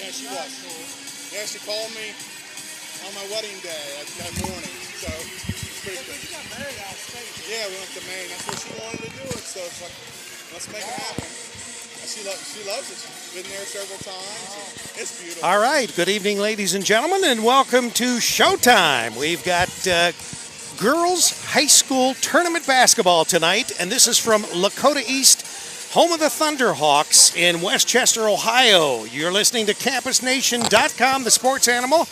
Yeah, she was. Yeah, she called me on my wedding day that morning. So it's pretty good. You got married out of state. Yeah, we went to Maine. That's where she wanted to do it. So it's like, let's make it happen. She loves it. She's been there several times. It's beautiful. All right. Good evening, ladies and gentlemen, and welcome to Showtime. We've got girls high school tournament basketball tonight, and this is from Lakota East, home of the Thunderhawks in Westchester, Ohio. You're listening to CampusNation.com, the sports animal,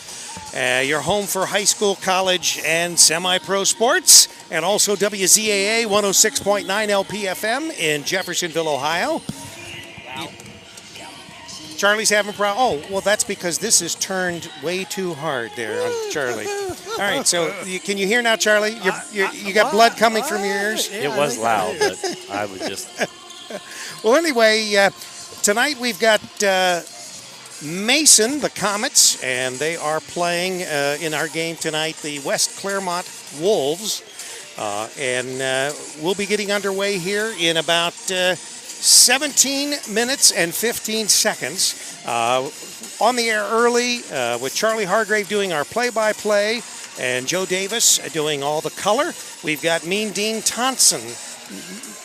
your home for high school, college, and semi-pro sports, and also WZAA 106.9 LPFM in Jeffersonville, Ohio. Charlie's having a problem. Oh, well, that's because this is turned way too hard there on Charlie. All right, so can you hear now, Charlie? You got blood coming from your ears? It was loud, but I was just... Well, anyway, tonight we've got Mason, the Comets, and they are playing in our game tonight the West Clermont Wolves. And we'll be getting underway here in about 17 minutes and 15 seconds. On the air early with Charlie Hargrave doing our play-by-play and Joe Davis doing all the color. We've got Mean Dean Thompson.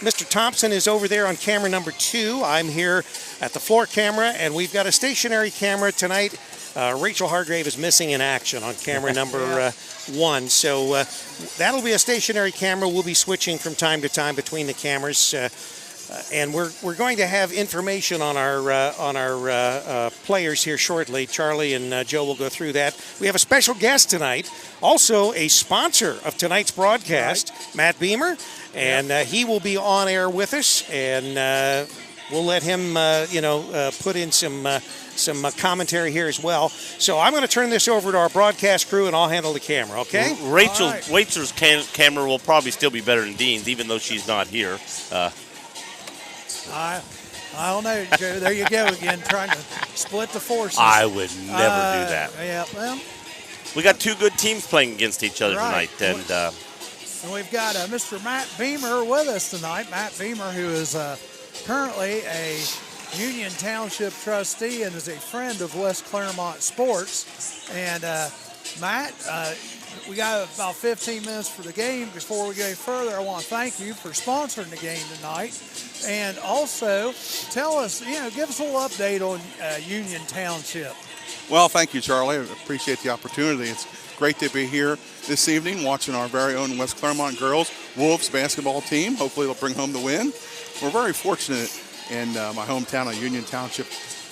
Mr. Thompson is over there on camera number 2. I'm here at the floor camera, and we've got a stationary camera tonight. Rachel Hargrave is missing in action on camera number 1. So that'll be a stationary camera. We'll be switching from time to time between the cameras. And we're going to have information on our players here shortly. Charlie and Joe will go through that. We have a special guest tonight, also a sponsor of tonight's broadcast, Matt Beamer, and he will be on air with us, and we'll let him, put in some commentary here as well. So I'm going to turn this over to our broadcast crew, and I'll handle the camera. Okay? Rachel's camera will probably still be better than Dean's, even though she's not here. I don't know, Joe. There you go again, trying to split the forces. I would never do that. Yeah, well. We got two good teams playing against each other tonight. And we've got Mr. Matt Beamer with us tonight. Matt Beamer, who is currently a Union Township trustee and is a friend of West Clermont Sports. And Matt, we got about 15 minutes for the game. Before we go further, I want to thank you for sponsoring the game tonight. And also, tell us, give us a little update on Union Township. Well, thank you, Charlie. I appreciate the opportunity. It's great to be here this evening watching our very own West Clermont girls Wolves basketball team. Hopefully they'll bring home the win. We're very fortunate in my hometown of Union Township,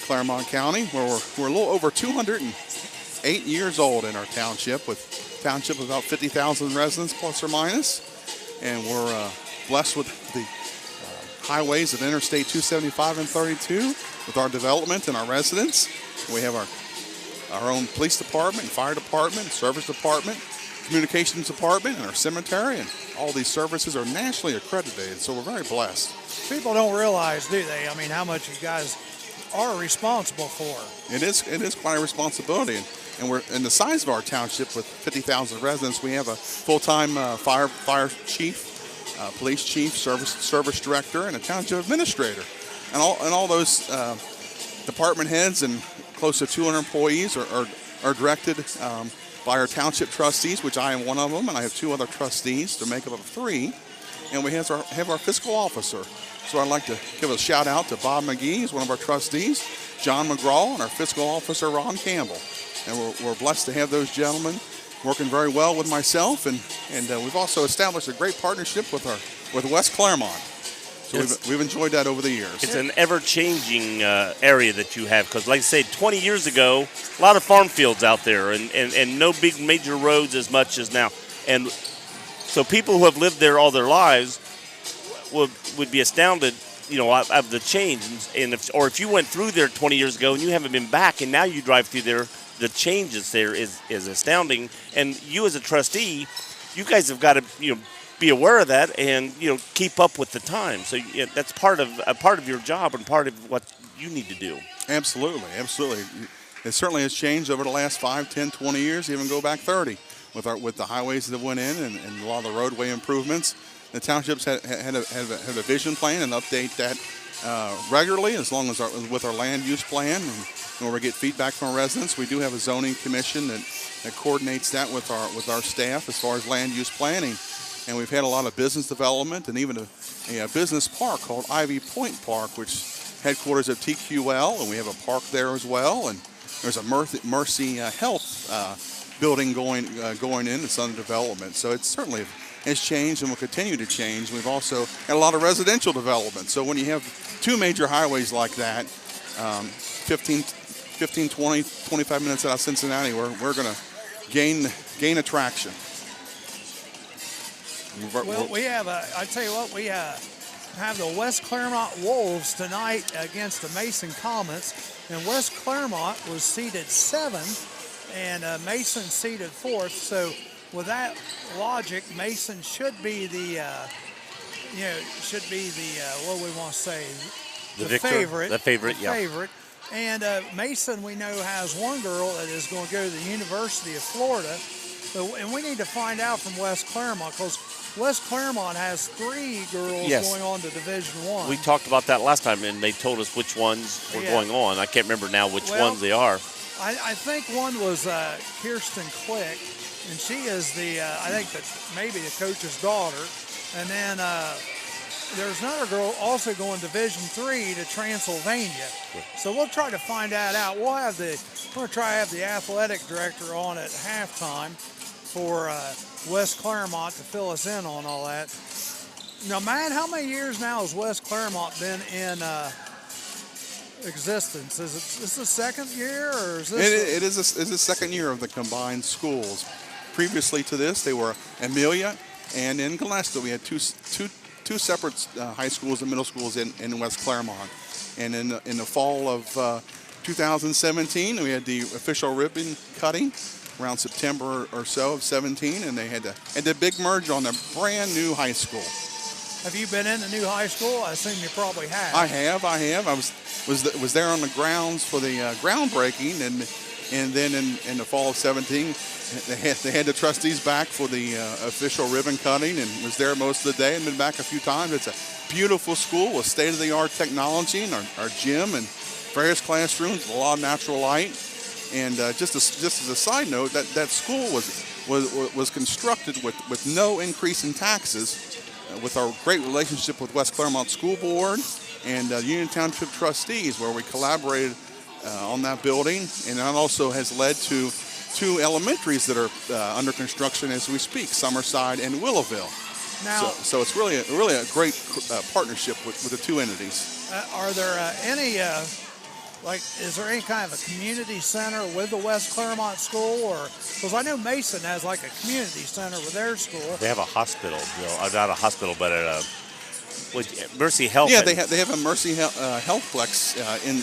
Clermont County, where we're a little over 208 years old in our township, with township of about 50,000 residents plus or minus. And we're blessed with the highways of Interstate 275 and 32 with our development and our residents. We have our own police department, fire department, service department, communications department, and our cemetery, and all these services are nationally accredited, so we're very blessed. People don't realize, do they? I mean, how much you guys are responsible for. It is quite a responsibility, and we're in the size of our township with 50,000 residents. We have a full-time fire chief, police chief, service director, and a township administrator, and all those department heads and close to 200 employees are directed by our township trustees, which I am one of them, and I have 2 other trustees to make up of 3, and we have our fiscal officer. So I'd like to give a shout out to Bob McGee, who's one of our trustees, John McGraw, and our fiscal officer Ron Campbell, and we're blessed to have those gentlemen working very well with myself, and we've also established a great partnership with West Clermont. So we've enjoyed that over the years. It's an ever-changing area that you have, because like I say, 20 years ago, a lot of farm fields out there, and no big major roads as much as now. And so people who have lived there all their lives would be astounded, of the change. And if you went through there 20 years ago and you haven't been back, and now you drive through there, the changes there is astounding. And you as a trustee, you guys have got to be aware of that and keep up with the time. So that's part of your job and part of what you need to do. Absolutely. It certainly has changed over the last 5, 10, 20 years, even go back 30 with the highways that went in and a lot of the roadway improvements. The townships had a vision plan and update that regularly, as long as with our land use plan, and when we get feedback from our residents. We do have a zoning commission that coordinates that with our staff as far as land use planning. And we've had a lot of business development and even a business park called Ivy Point Park, which headquarters of TQL, and we have a park there as well. And there's a Mercy Health building going in. It's under development. So it certainly has changed and will continue to change. We've also had a lot of residential development. So when you have two major highways like that, 15, 20, 25 minutes out of Cincinnati, we're going to gain attraction. Well, we have I tell you what, we have the West Clermont Wolves tonight against the Mason Comets, and West Clermont was seeded 7th, and Mason seeded 4th. So with that logic, Mason should be the what do we want to say, the victor, favorite, the favorite. And Mason, we know, has one girl that is going to go to the University of Florida. And we need to find out from West Clermont, because West Clermont has 3 girls going on to Division I. We talked about that last time, and they told us which ones were going on. I can't remember now which ones they are. I think one was Kirsten Click, and she is I think maybe the coach's daughter. And then there's another girl also going Division III to Transylvania. So we'll try to find that out. We're going to try to have the athletic director on at halftime for West Clermont to fill us in on all that. Now, Matt, how many years now has West Clermont been in existence? Is this the second year, or is this? It is the second year of the combined schools. Previously to this, they were Amelia and in Gillespie. We had two separate high schools and middle schools in West Clermont. And in the fall of 2017, we had the official ribbon cutting around September or so of 17, and they had the big merge on the brand new high school. Have you been in the new high school? I assume you probably have. I have. I was there on the grounds for the groundbreaking, and then in the fall of 17, they had the trustees back for the official ribbon cutting, and was there most of the day and been back a few times. It's a beautiful school with state-of-the-art technology and our gym and various classrooms with a lot of natural light. And just as a side note, that school was constructed with no increase in taxes, with our great relationship with West Clermont School Board and Union Township trustees, where we collaborated on that building. And that also has led to 2 elementaries that are under construction as we speak, Summerside and Willowville. Now, so it's really a great partnership with the 2 entities. Are there any is there any kind of a community center with the West Clermont school, or because I know Mason has like a community center with their school? They have a hospital, not a hospital, but Mercy Health. Yeah, they have a Mercy Healthplex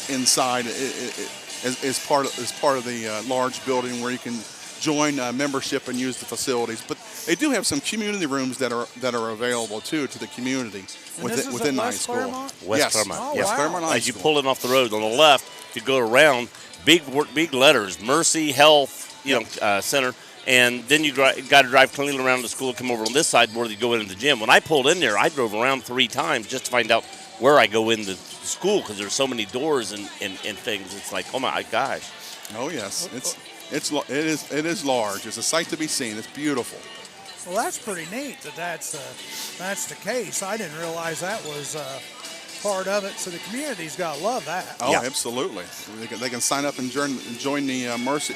inside as part of the large building where you can join membership and use the facilities. But they do have some community rooms that are available too to the community within the high school. West Clermont. Oh, yes. wow. Clermont High As you School. pull in off the road on the left, you go around, big letters, Mercy Health, Center, and then you got to drive clean around the school, come over on this side where you go into the gym. When I pulled in there, I drove around 3 times just to find out where I go into school, because there's so many doors and things. It's like, oh my gosh. Oh yes, it is large. It's a sight to be seen. It's beautiful. Well, that's pretty neat that's the case. I didn't realize that was part of it. So the community's got to love that. Oh, yeah. Absolutely. They can sign up and join the Mercy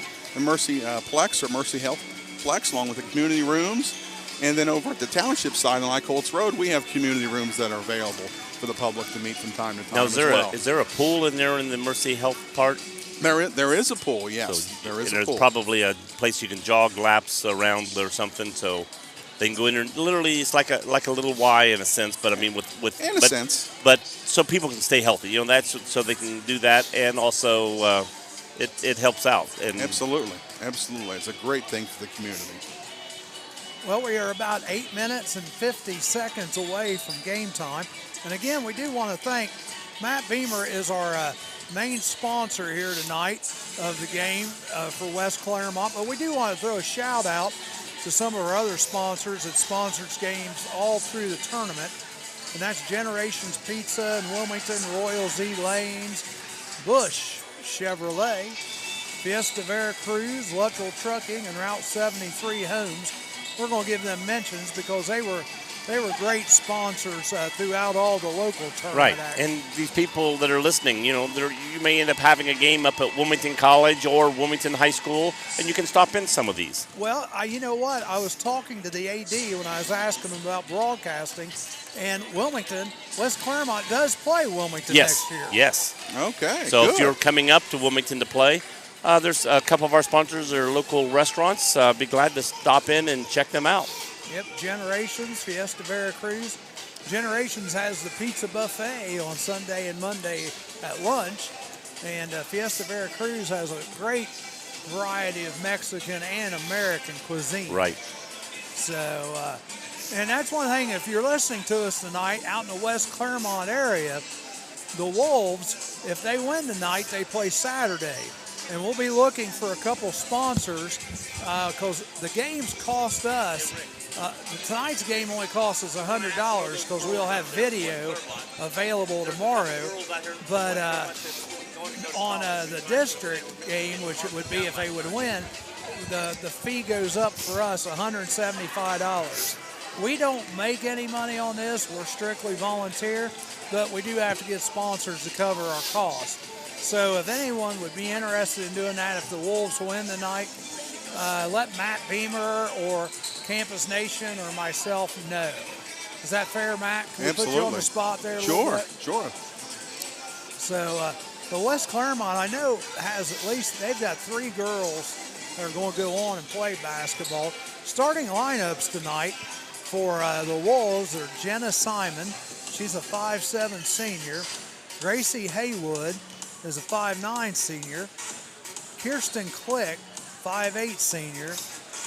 Plex or Mercy Health Plex, along with the community rooms. And then over at the township side on Colts Road, we have community rooms that are available for the public to meet from time to time. Now, is there a pool in there in the Mercy Health part? There is a pool, yes. So there is a there's pool. Probably a place you can jog laps around or something, so they can go in there. Literally, it's like a little Y in a sense, but I mean in a sense. But so people can stay healthy, that's so they can do that, and also it helps out. And Absolutely. It's a great thing for the community. Well, we are about 8 minutes and 50 seconds away from game time. And again, we do want to thank Matt Beamer is our main sponsor here tonight of the game for West Clermont. But we do want to throw a shout out to some of our other sponsors that sponsors games all through the tournament. and that's Generations Pizza in Wilmington, Royal Z Lanes, Bush Chevrolet, Fiesta Veracruz, Luttrell Trucking, and Route 73 Homes. We're going to give them mentions because they were great sponsors throughout all the local tournament Right, action. and these people that are listening, you may end up having a game up at Wilmington College or Wilmington High School, and you can stop in some of these. Well, you know what? I was talking to the AD when I was asking him about broadcasting, and Wilmington, West Clermont does play Wilmington next year. Yes. Okay. So good. if you're coming up to Wilmington to play, there's a couple of our sponsors that are local restaurants. Be glad to stop in and check them out. Yep, Generations, Fiesta Veracruz. Generations has the pizza buffet on Sunday and Monday at lunch, and Fiesta Veracruz has a great variety of Mexican and American cuisine. Right. So, and that's one thing, if you're listening to us tonight out in the West Clermont area, the Wolves, if they win tonight, they play Saturday. And we'll be looking for a couple sponsors because the games cost us. Tonight's game only costs us $100 because we'll have video available tomorrow. But on the district game, which it would be if they would win, the fee goes up for us $175. We don't make any money on this. We're strictly volunteer, but we do have to get sponsors to cover our costs. So if anyone would be interested in doing that, if the Wolves win tonight, let Matt Beamer or Campus Nation or myself know. Is that fair, Matt? Can we Absolutely. put you on the spot there a little bit? Sure. So the West Clermont, I know, has at least, they've got 3 girls that are going to go on and play basketball. Starting lineups tonight for the Wolves are Jenna Simon. She's a 5'7" senior. Gracie Haywood is a 5'9" senior. Kirsten Click, 5'8" senior.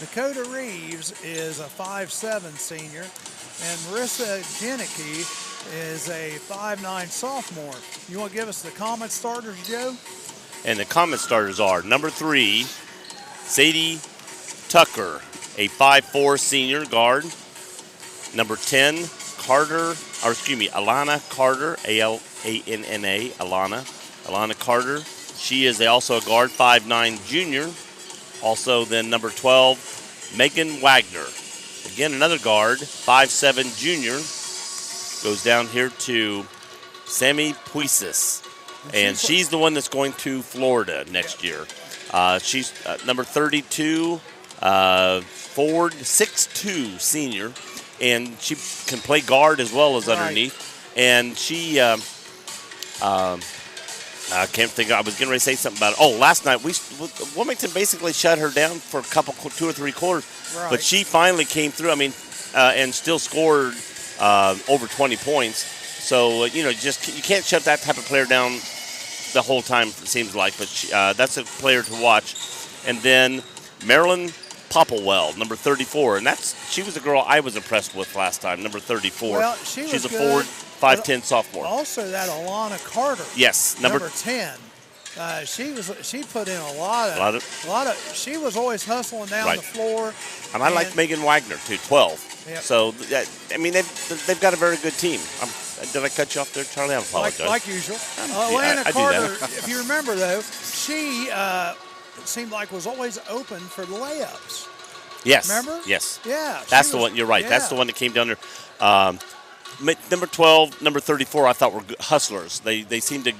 Lakota Reeves is a 5'7" senior. And Marissa Janicki is a 5'9" sophomore. You want to give us the Comets starters, Joe? And the Comet starters are number 3, Sadie Tucker, a 5'4" senior guard. Number 10, Alana Carter, A-L-A-N-N-A, Alana Carter. She is also a guard, 5'9" junior. Also then number 12, Megan Wagner. Again, another guard, 5'7" junior. Goes down here to Sammy Puisis. And she's the one that's going to Florida next year. She's number 32, Ford, 6'2" senior. And she can play guard as well as underneath. And she, I can't think, I was getting ready to say something about it. Oh, last night, Wilmington basically shut her down for 2 or 3 quarters. Right. But she finally came through, and still scored over 20 points. So, you can't shut that type of player down the whole time, it seems like. But that's a player to watch. And then Marilyn Popplewell, number 34. And she was the girl I was impressed with last time, number 34. Well, she's a good, forward, 5'10" sophomore. Also that Alana Carter. Yes, number 10. She put in a lot of. She was always hustling down the floor. And I like Megan Wagner too, 12. Yep. So they've got a very good team. Did I cut you off there, Charlie? I apologize. Like usual. I Alana Carter, do that. if you remember though, she it seemed like was always open for the layups. Yes. Remember? Yes. Yeah. That's the one. You're right. Yeah. That's the one that came down there. Number 12, number 34, I thought were good hustlers. They seemed to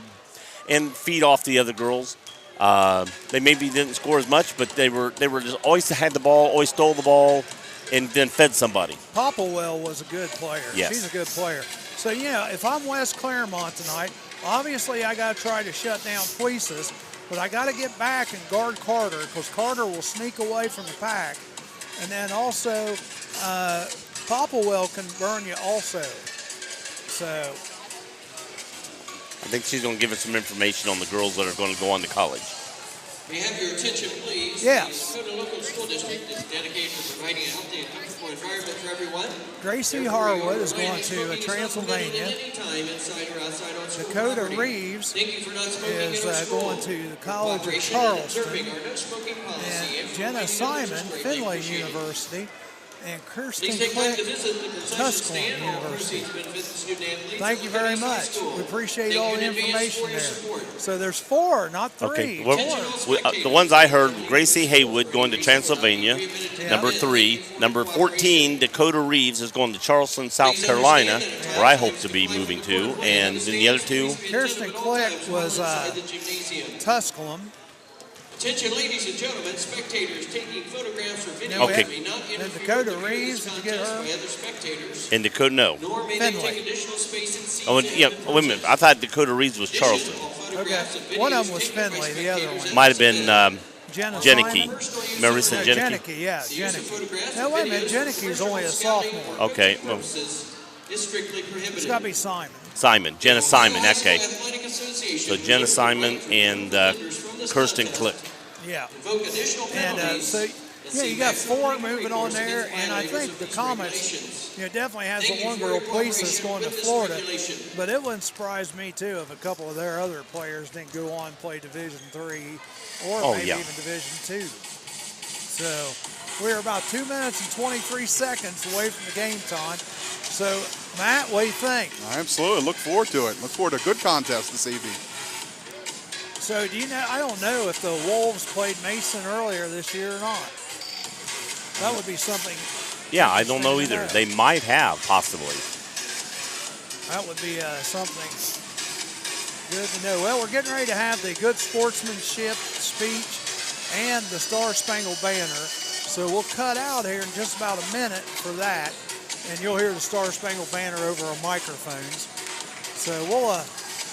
feed off the other girls. They maybe didn't score as much, but they were just always had the ball, always stole the ball, and then fed somebody. Popplewell was a good player. Yes. She's a good player. So, if I'm West Clermont tonight, obviously I got to try to shut down Puisis, but I got to get back and guard Carter because Carter will sneak away from the pack. And then also, Popplewell can burn you also. So I think she's going to give us some information on the girls that are going to go on to college. May I have your attention, please? Yes. The Lakota Local School District is dedicated to providing a healthy and comfortable environment for everyone. Gracie Harwood is going to Transylvania. Lakota Reeves is going to the College of Charleston. And Jenna Simon, Findlay University. and Kirsten Please take time Click, to visit the concession Tusculum stand. All University. proceeds benefit the student athletes. Thank you very much. We appreciate all the information there. So there's 4, not 3. Okay, well, 4. the ones I heard, Gracie Haywood going to Transylvania, Yeah. number 3. Number 14, Dakota Reeves is going to Charleston, South Carolina, where I hope to be moving to. And then the other 2, Kirsten Click was Tusculum. Attention, ladies and gentlemen, spectators taking photographs or videos Okay. may not And interfere Dakota with the Reeves, race did you get contest her? by other spectators, and Dakota, no. nor may Finley. they take additional space in seats. Oh, and, yeah, wait a minute. I thought Dakota Reeves was Charleston. Okay. One of them was Finley, the other one. Might have been Jenna Jenicky. Simon? Remember St. No, Jenicky? Jenicky, yeah, Jenicky. No, wait a minute, Jenicky's only a sophomore. Okay, well, Is strictly prohibited. It's got to be Simon. Simon, Jenna Simon, okay. Athletic Association So Jenna Simon and Kirsten Click. Yeah. invoke additional And penalties. so, yeah, you got 4 moving on there, and I think the Comets, definitely has the one girl, Police, that's going to Florida. But it wouldn't surprise me, too, if a couple of their other players didn't go on and play Division III or Oh, maybe yeah. even Division II. So we're about 2 minutes and 23 seconds away from the game time. So, Matt, what do you think? Absolutely. Look forward to it. Look forward to a good contest this evening. So, do you know? I don't know if the Wolves played Mason earlier this year or not. That would be something. Yeah, I don't know either. They might have, possibly. That would be something good to know. Well, we're getting ready to have the good sportsmanship speech and the Star Spangled Banner. So we'll cut out here in just about a minute for that, and you'll hear the Star Spangled Banner over our microphones. So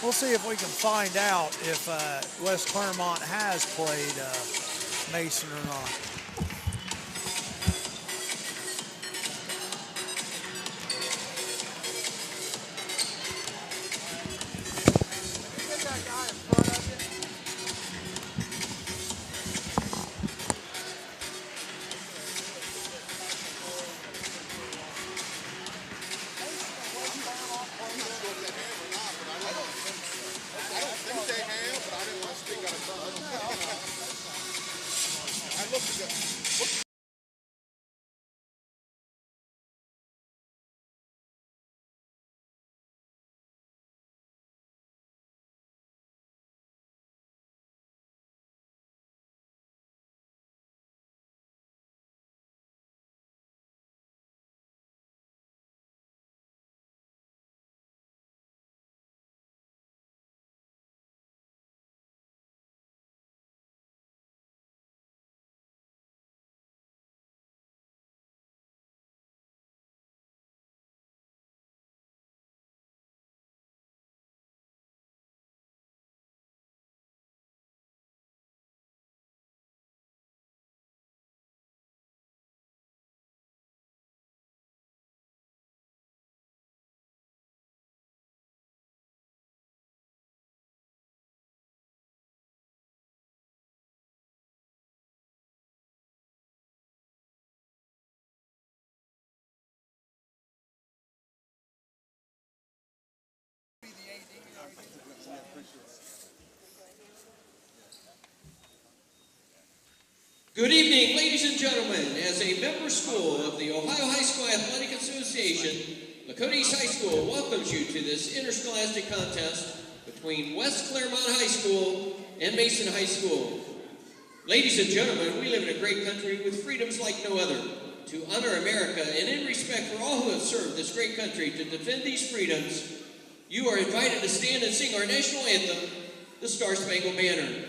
we'll see if we can find out if West Clermont has played Mason or not. Good evening, ladies and gentlemen. As a member school of the Ohio High School Athletic Association, Lakota East High School welcomes you to this interscholastic contest between West Clermont High School and Mason High School. Ladies and gentlemen, we live in a great country with freedoms like no other. To honor America and in respect for all who have served this great country to defend these freedoms, you are invited to stand and sing our national anthem, the Star Spangled Banner.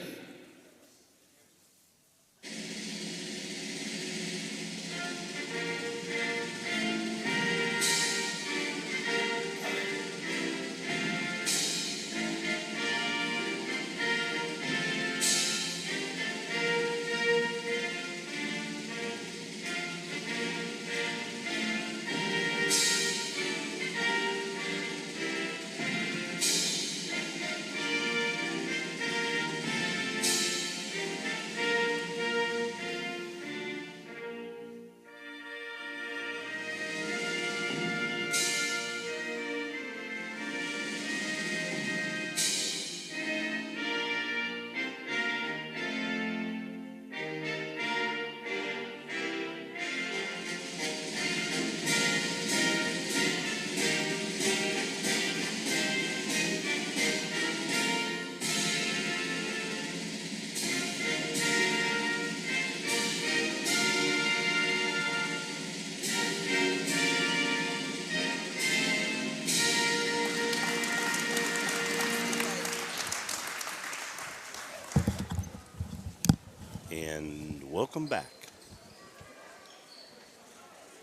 And welcome back.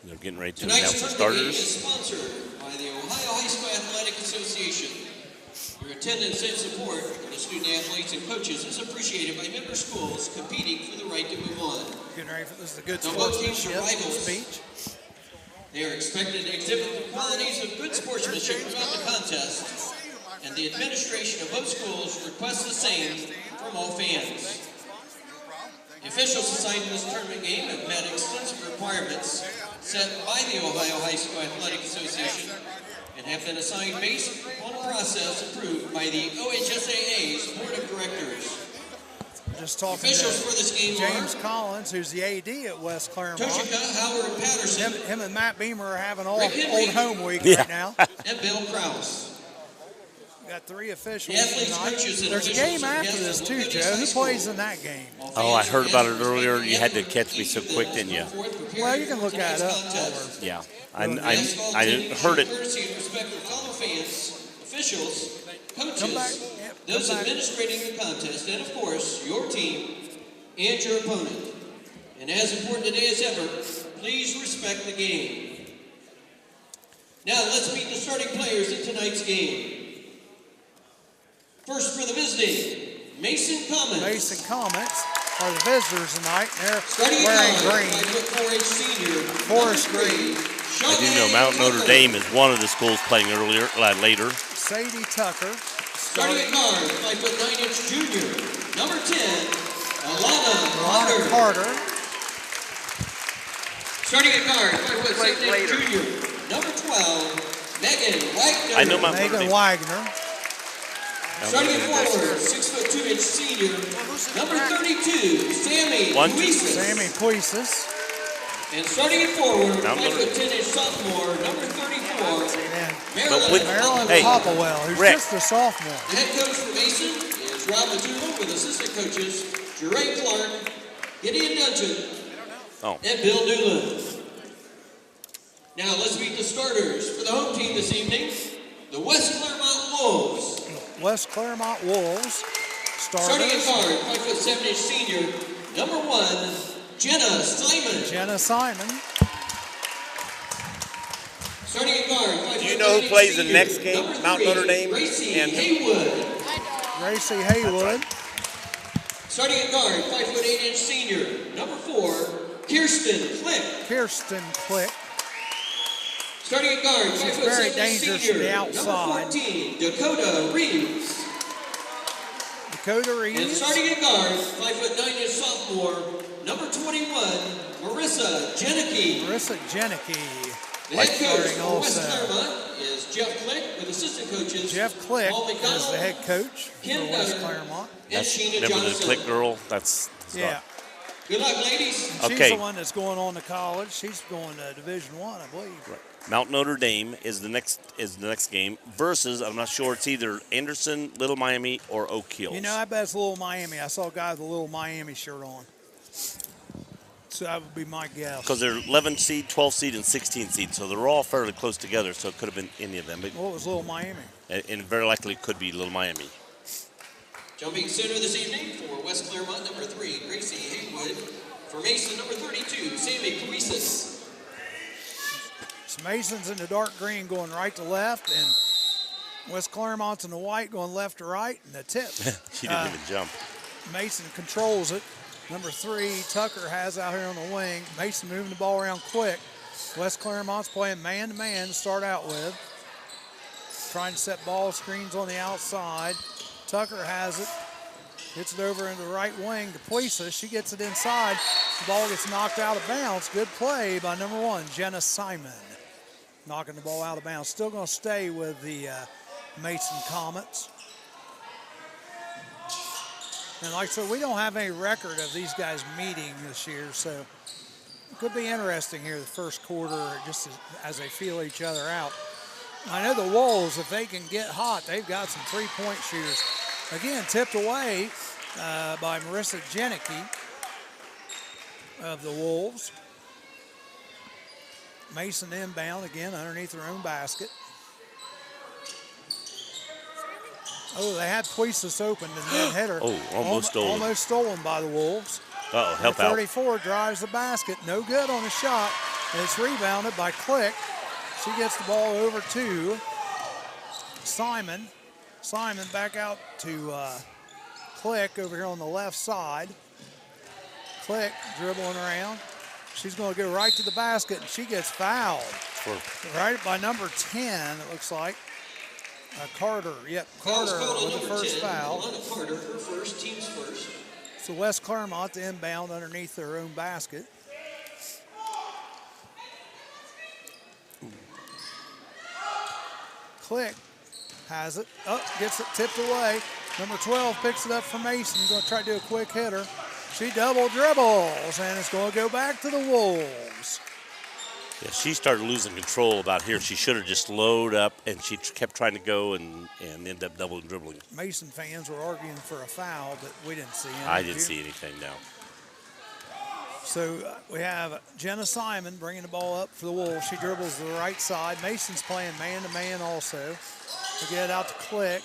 They're getting ready to Tonight's announce the tournament starters. is sponsored by the Ohio High School Athletic Association. Your attendance and support of the student athletes and coaches is appreciated by member schools competing for the right to move on. Getting ready for this is a good Now, both teams sportsmanship are rivals. speech. They are expected to exhibit the qualities of good sportsmanship throughout the contest, and the administration of both schools requests the same from all fans. The officials assigned to this tournament game have met extensive requirements set by the Ohio High School Athletic Association and have been assigned based upon a process approved by the OHSAA's Board of Directors. Just talking Officials to for this game James are Collins, who's the AD at West Clermont. Toshika Howard Patterson Him and Matt Beamer are having all Rick Henry. old home week Yeah. right now. and Bill Krause. Got 3 officials The athletes, tonight. coaches, and There's a officials game are after guests this of too, Lakota Joe. High Who School. plays in that game? All Oh, I fans heard are about it asked earlier. respect You had to the catch me so effort quick, each didn't you? of them put forth Well, you can preparing look for that tonight's up. contest. Yeah. The basketball I team heard should it. courtesy and respect their fellow fans, officials, Come back. coaches, Yep, those come back. administrating the contest, and of course, your team and your opponent. And as important today as ever, please respect the game. Now let's meet the starting players in tonight's game. First for the visiting, Mason Comets. Mason Comets are the visitors tonight. They're Starting wearing at guard, green. 5'4" senior, Forest number 3, green. I do know Chauvet Mount Notre Tucker. Dame is one of the schools playing later. Sadie Tucker. Starting at guard, 5'9" junior, number 10, Alana Lana Carter. Carter. Starting at guard, 5'7" junior, number 12, Megan Wagner. I know Mount Notre Megan Dame. Wagner. Starting at forward, 6'2" senior, number 32, Sammy One, Luises. Sammy Puises. And starting at forward, Mount Notre 5'10" sophomore, number 34, And Marilyn. with- Marilyn Hey, Popplewell, who's Rick. just a sophomore. The head coach for Mason is Rob Matula with assistant coaches Jeray Clark, Gideon Dungeon, Oh. and Bill Newland. Now let's meet the starters for the home team this evening, the West Clermont Wolves. West Clermont Wolves. Starting at Starters. guard, 5'7" senior, number 1, Jenna Simon. Jenna Simon. Starting at guard, 5'9" Do you know who plays the senior, next game? number Mount 3, Notre Dame Gracie and- Haywood. Gracie Haywood. Starting at guard, 5'8" senior, number 4, Kirsten Click. Kirsten Click. Starting at guard, She's 5'7" very dangerous senior, from the outside. number 14, Dakota Reeves. Dakota And Reeves. starting at guard, 5'9" sophomore, number 21, Marissa Janicki. Marissa Janicki. The head coach starting for West also. Clermont is Jeff Click with assistant coaches Jeff Click Paul is McDonald, the head coach Ken for West Duggar, Clermont. and Sheena Remember the Johnson. Click girl? That's Yeah. Good luck, ladies. She's Okay. the one that's going on to college. She's going to Division I believe. Mount Notre Dame is the next game versus, I'm not sure, it's either Anderson, Little Miami, or Oak Hills. You know, I bet it's Little Miami. I saw a guy with a Little Miami shirt on. So that would be my guess. Because they're 11 seed, 12 seed, and 16 seed, so they're all fairly close together. So it could have been any of them, but, Well, it was Little Miami. and very likely could be Little Miami. Jumping center this evening for West Clermont, number 3, Gracie Haywood. For Mason, number 32, Sammy Cuises. So Mason's in the dark green going right to left, and West Clermont's in the white going left to right, and the tip. She didn't even jump. Mason controls it. Number 3, Tucker has out here on the wing. Mason moving the ball around quick. West Clermont's playing man-to-man to start out with. Trying to set ball screens on the outside. Tucker has it. Hits it over into the right wing to Puisa. She gets it inside. The ball gets knocked out of bounds. Good play by number 1, Jenna Simon. Knocking the ball out of bounds. Still going to stay with the Mason Comets. And like I said, we don't have any record of these guys meeting this year, so it could be interesting here the first quarter, just as they feel each other out. I know the Wolves, if they can get hot, they've got some three-point shooters. Again, tipped away by Marissa Janicki of the Wolves. Mason inbound again underneath their own basket. Oh, they had Puisis open and then header. Oh, almost stolen. Almost stolen by the Wolves. Uh-oh, help out. 34 drives the basket. No good on the shot. And it's rebounded by Click. She gets the ball over to Simon. Simon back out to Click over here on the left side. Click dribbling around. She's going to go right to the basket, and she gets fouled. Right by number 10, it looks like. Carter. Yep, Carter with the first foul. Carter, her first, team's first. So West Clermont to inbound underneath their own basket. Click has it. Gets it tipped away. Number 12 picks it up for Mason. He's going to try to do a quick hitter. She double dribbles, and it's going to go back to the Wolves. Yeah, she started losing control about here. She should have just loaded up, and she kept trying to go and end up double dribbling. Mason fans were arguing for a foul, but we didn't see anything. I didn't see anything, no. So we have Jenna Simon bringing the ball up for the Wolves. She dribbles to the right side. Mason's playing man-to-man also. We get it out to Click.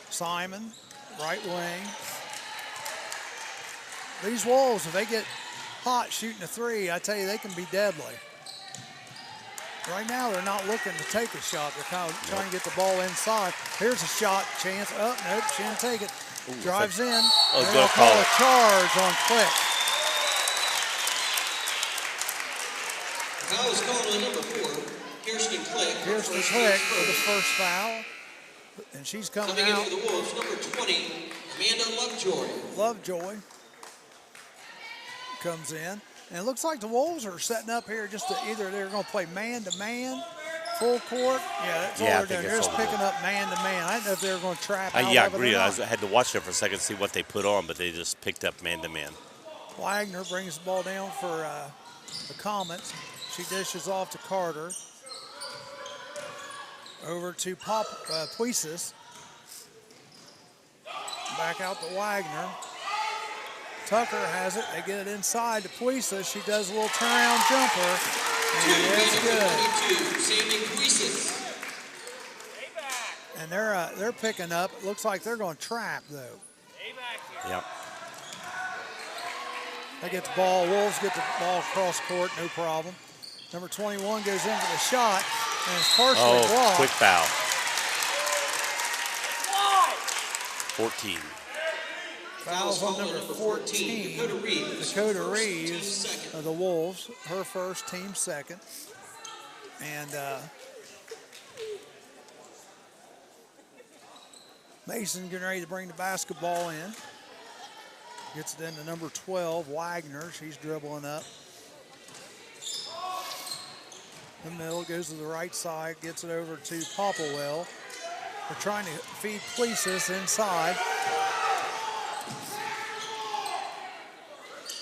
Simon, right wing. These Wolves, if they get hot shooting a three, I tell you, they can be deadly. Right now, they're not looking to take a shot. They're kind of trying to get the ball inside. Here's a shot chance. Oh, nope, she didn't take it. Drives in. They're going to call a charge on Click. Foul is called on number 4, Kirsten Click. Kirsten Click with the first foul. And she's coming in out. for the Wolves, number 20, Amanda Lovejoy. Lovejoy comes in. And it looks like the Wolves are setting up here just to either they're going to play man-to-man, full court. Yeah, that's all they're doing. They're just picking up man-to-man. I didn't know if they were going to trap out Yeah, I of it agree. or I not. had to watch it for a second to see what they put on, but they just picked up man-to-man. Wagner brings the ball down for the Comets. She dishes off to Carter. Over to Puisis. Back out to Wagner. Tucker has it. They get it inside to Puisis. She does a little turnaround jumper. And it's good. And they're picking up. It looks like they're going to trap, though. Yep. They get the ball. Wolves get the ball across court, no problem. Number 21 goes in for the shot, and it's partially blocked. Quick foul. 14. Fouls on number 14, Dakota Reeves of the Wolves, her first, team second. And Mason getting ready to bring the basketball in. Gets it into number 12, Wagner. She's dribbling up. The middle goes to the right side, gets it over to Popplewell. They're trying to feed Puisis inside.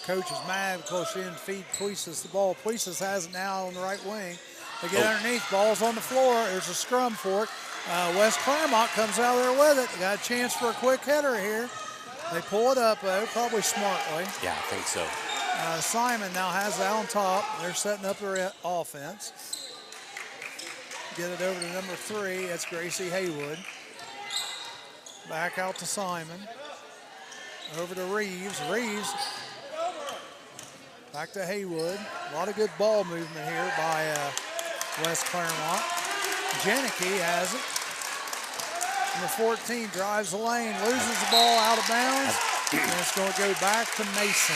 Coach is mad because she didn't feed Puisis the ball. Puisis has it now on the right wing. They get underneath, ball's on the floor. There's a scrum for it. West Clermont comes out there with it. They got a chance for a quick hitter here. They pull it up, though, probably smartly. Yeah, I think so. Simon now has it on top. They're setting up their offense. Get it over to number 3. That's Gracie Haywood. Back out to Simon. Over to Reeves. Reeves back to Haywood. A lot of good ball movement here by West Clermont. Janicki has it. Number 14 drives the lane, loses the ball out of bounds, and it's going to go back to Mason.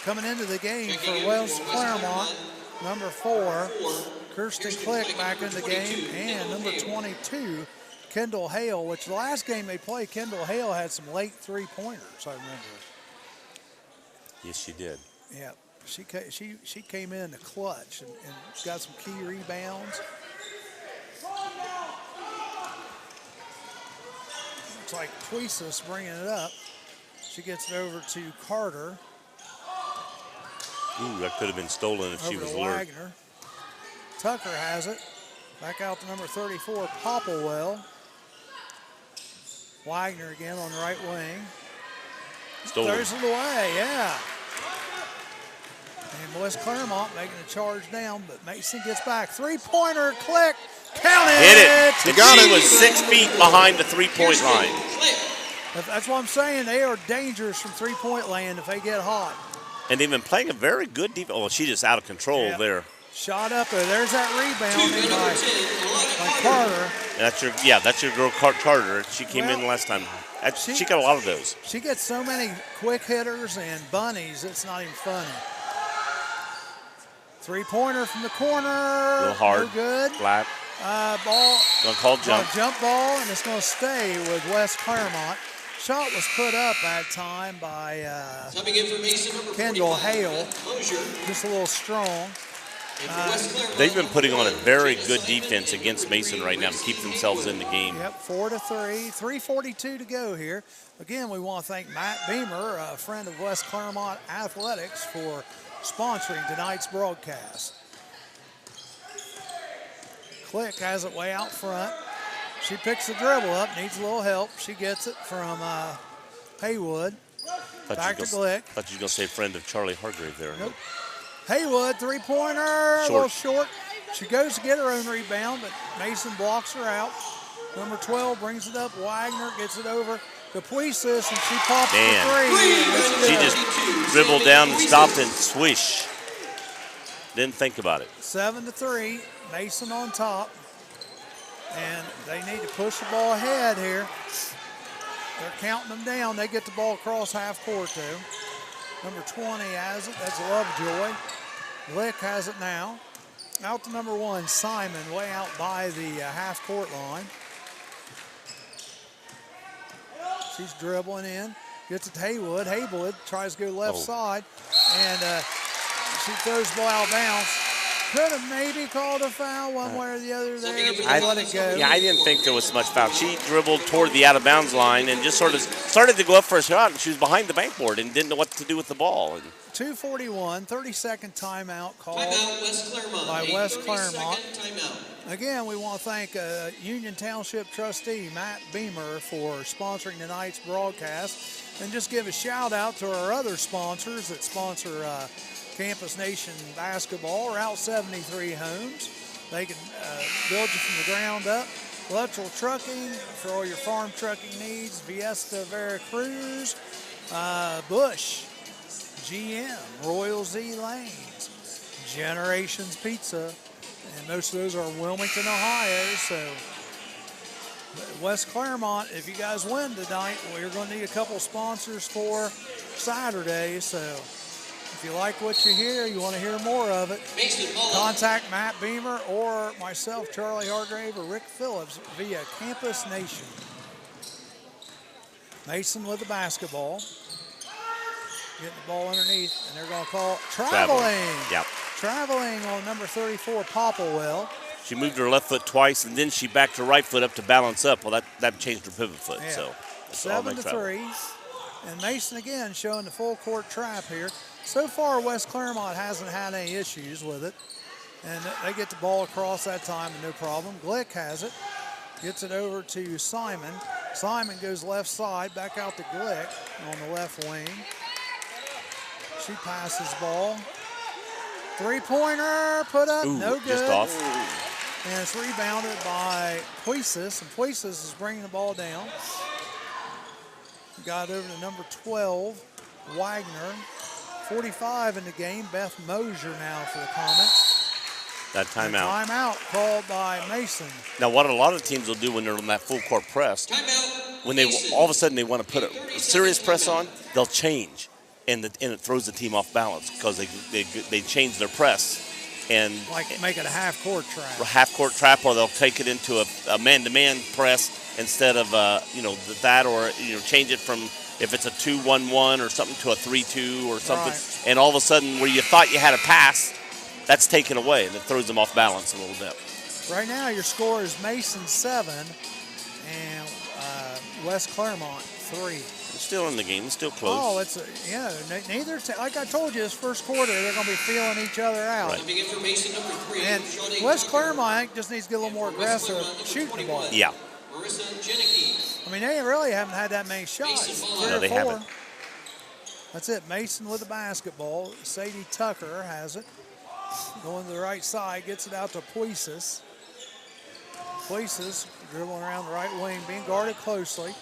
Coming into the game for West Clermont, number 4, Kirsten Click back in the game, and number 22, Kendall Hale, which the last game they played, Kendall Hale had some late three-pointers, I remember. Yes, she did. Yeah, she came in the clutch and got some key rebounds. Looks like Puisis bringing it up. She gets it over to Carter. Ooh, that could have been stolen if she was alert. Wagner. Tucker has it. Back out to number 34, Popplewell. Wagner again on the right wing. Stolen. Throws it away, yeah. And West Clermont making a charge down, but Mason gets back. Three-pointer, Click, count it! Hit it. You got She it. was 6 feet behind the three-point line. That's what I'm saying. They are dangerous from three-point land if they get hot. And they've been playing a very good defense. Oh, she's just out of control there. Shot up there. There's that rebound by Carter. That's your girl Carter. She came in last time. She got a lot of those. She gets so many quick hitters and bunnies, it's not even funny. Three-pointer from the corner. A little hard. No good. Flat. Ball. Gonna call jump. Jump ball, and it's going to stay with West Clermont. Shot was put up that time by Kendall Hale. Just a little strong. They've been putting on a very good defense against Mason right now to keep themselves in the game. Yep, 4-3, 3:42 to go here. Again, we want to thank Matt Beamer, a friend of West Clermont Athletics, for sponsoring tonight's broadcast. Click has it way out front. She picks the dribble up, needs a little help. She gets it from Haywood. Back to Glick. Thought you were going to say friend of Charlie Hargrave there. Nope. Haywood, three-pointer, a little short. She goes to get her own rebound, but Mason blocks her out. Number 12 brings it up. Wagner gets it over to Puisis, and she pops the three. She just dribbled down and stopped and swish. Didn't think about it. 7-3, Mason on top. And they need to push the ball ahead here. They're counting them down. They get the ball across half court, though. Number 20 has it. That's Lovejoy. Glick has it now. Out to number 1, Simon, way out by the half court line. She's dribbling in. Gets it to Haywood. Haywood tries to go left side. And she throws the ball out of bounds. Could have maybe called a foul one way or the other there, but let it go. Yeah, I didn't think there was much foul. She dribbled toward the out-of-bounds line and just sort of started to go up for a shot, and she was behind the backboard and didn't know what to do with the ball. 2:41, 30-second timeout called by West Clermont. Again, we want to thank Union Township trustee Matt Beamer for sponsoring tonight's broadcast, and just give a shout-out to our other sponsors that sponsor Campus Nation basketball. Route 73 Homes. They can build you from the ground up. Electrical Trucking for all your farm trucking needs. Viesta Veracruz. Bush. GM. Royal Z Lanes. Generations Pizza. And most of those are Wilmington, Ohio. So West Clermont, if you guys win tonight, well, you're going to need a couple sponsors for Saturday. So if you like what you hear, you want to hear more of it, contact Matt Beamer or myself, Charlie Hargrave, or Rick Phillips via Campus Nation. Mason with the basketball. Getting the ball underneath, and they're going to call traveling. Yep. Traveling on number 34, Popplewell. She moved her left foot twice, and then she backed her right foot up to balance up. Well, that changed her pivot foot. Yeah. So 7-3. And Mason again showing the full court trap here. So far, West Clermont hasn't had any issues with it. And they get the ball across that time and no problem. Glick has it. Gets it over to Simon. Simon goes left side, back out to Glick on the left wing. She passes ball. Three-pointer put up, no good. Just off. And it's rebounded by Puisis, and Puisis is bringing the ball down. Got over to number 12, Wagner. 45 in the game. Beth Mosier now for the Comets. That timeout. Timeout called by Mason. Now, what a lot of teams will do when they're on that full court press, when they all of a sudden they want to put a serious press on, they'll change, and it throws the team off balance because they change their press. And like make it a half-court trap. Half-court trap, or they'll take it into a man-to-man press instead of that, or change it from, if it's a 2-1-1 or something, to a 3-2 or something. Right. And all of a sudden, where you thought you had a pass, that's taken away, and it throws them off balance a little bit. Right now, your score is Mason 7 and West Clermont 3. It's still in the game. It's still close. Oh, neither. Like I told you, this first quarter, they're going to be feeling each other out. Right. And West Clermont just needs to get a little more aggressive shooting the ball. Yeah. I mean, they really haven't had that many shots. No, they haven't. That's it. Mason with the basketball. Sadie Tucker has it. Going to the right side, gets it out to Puisis. Puisis dribbling around the right wing, being guarded closely.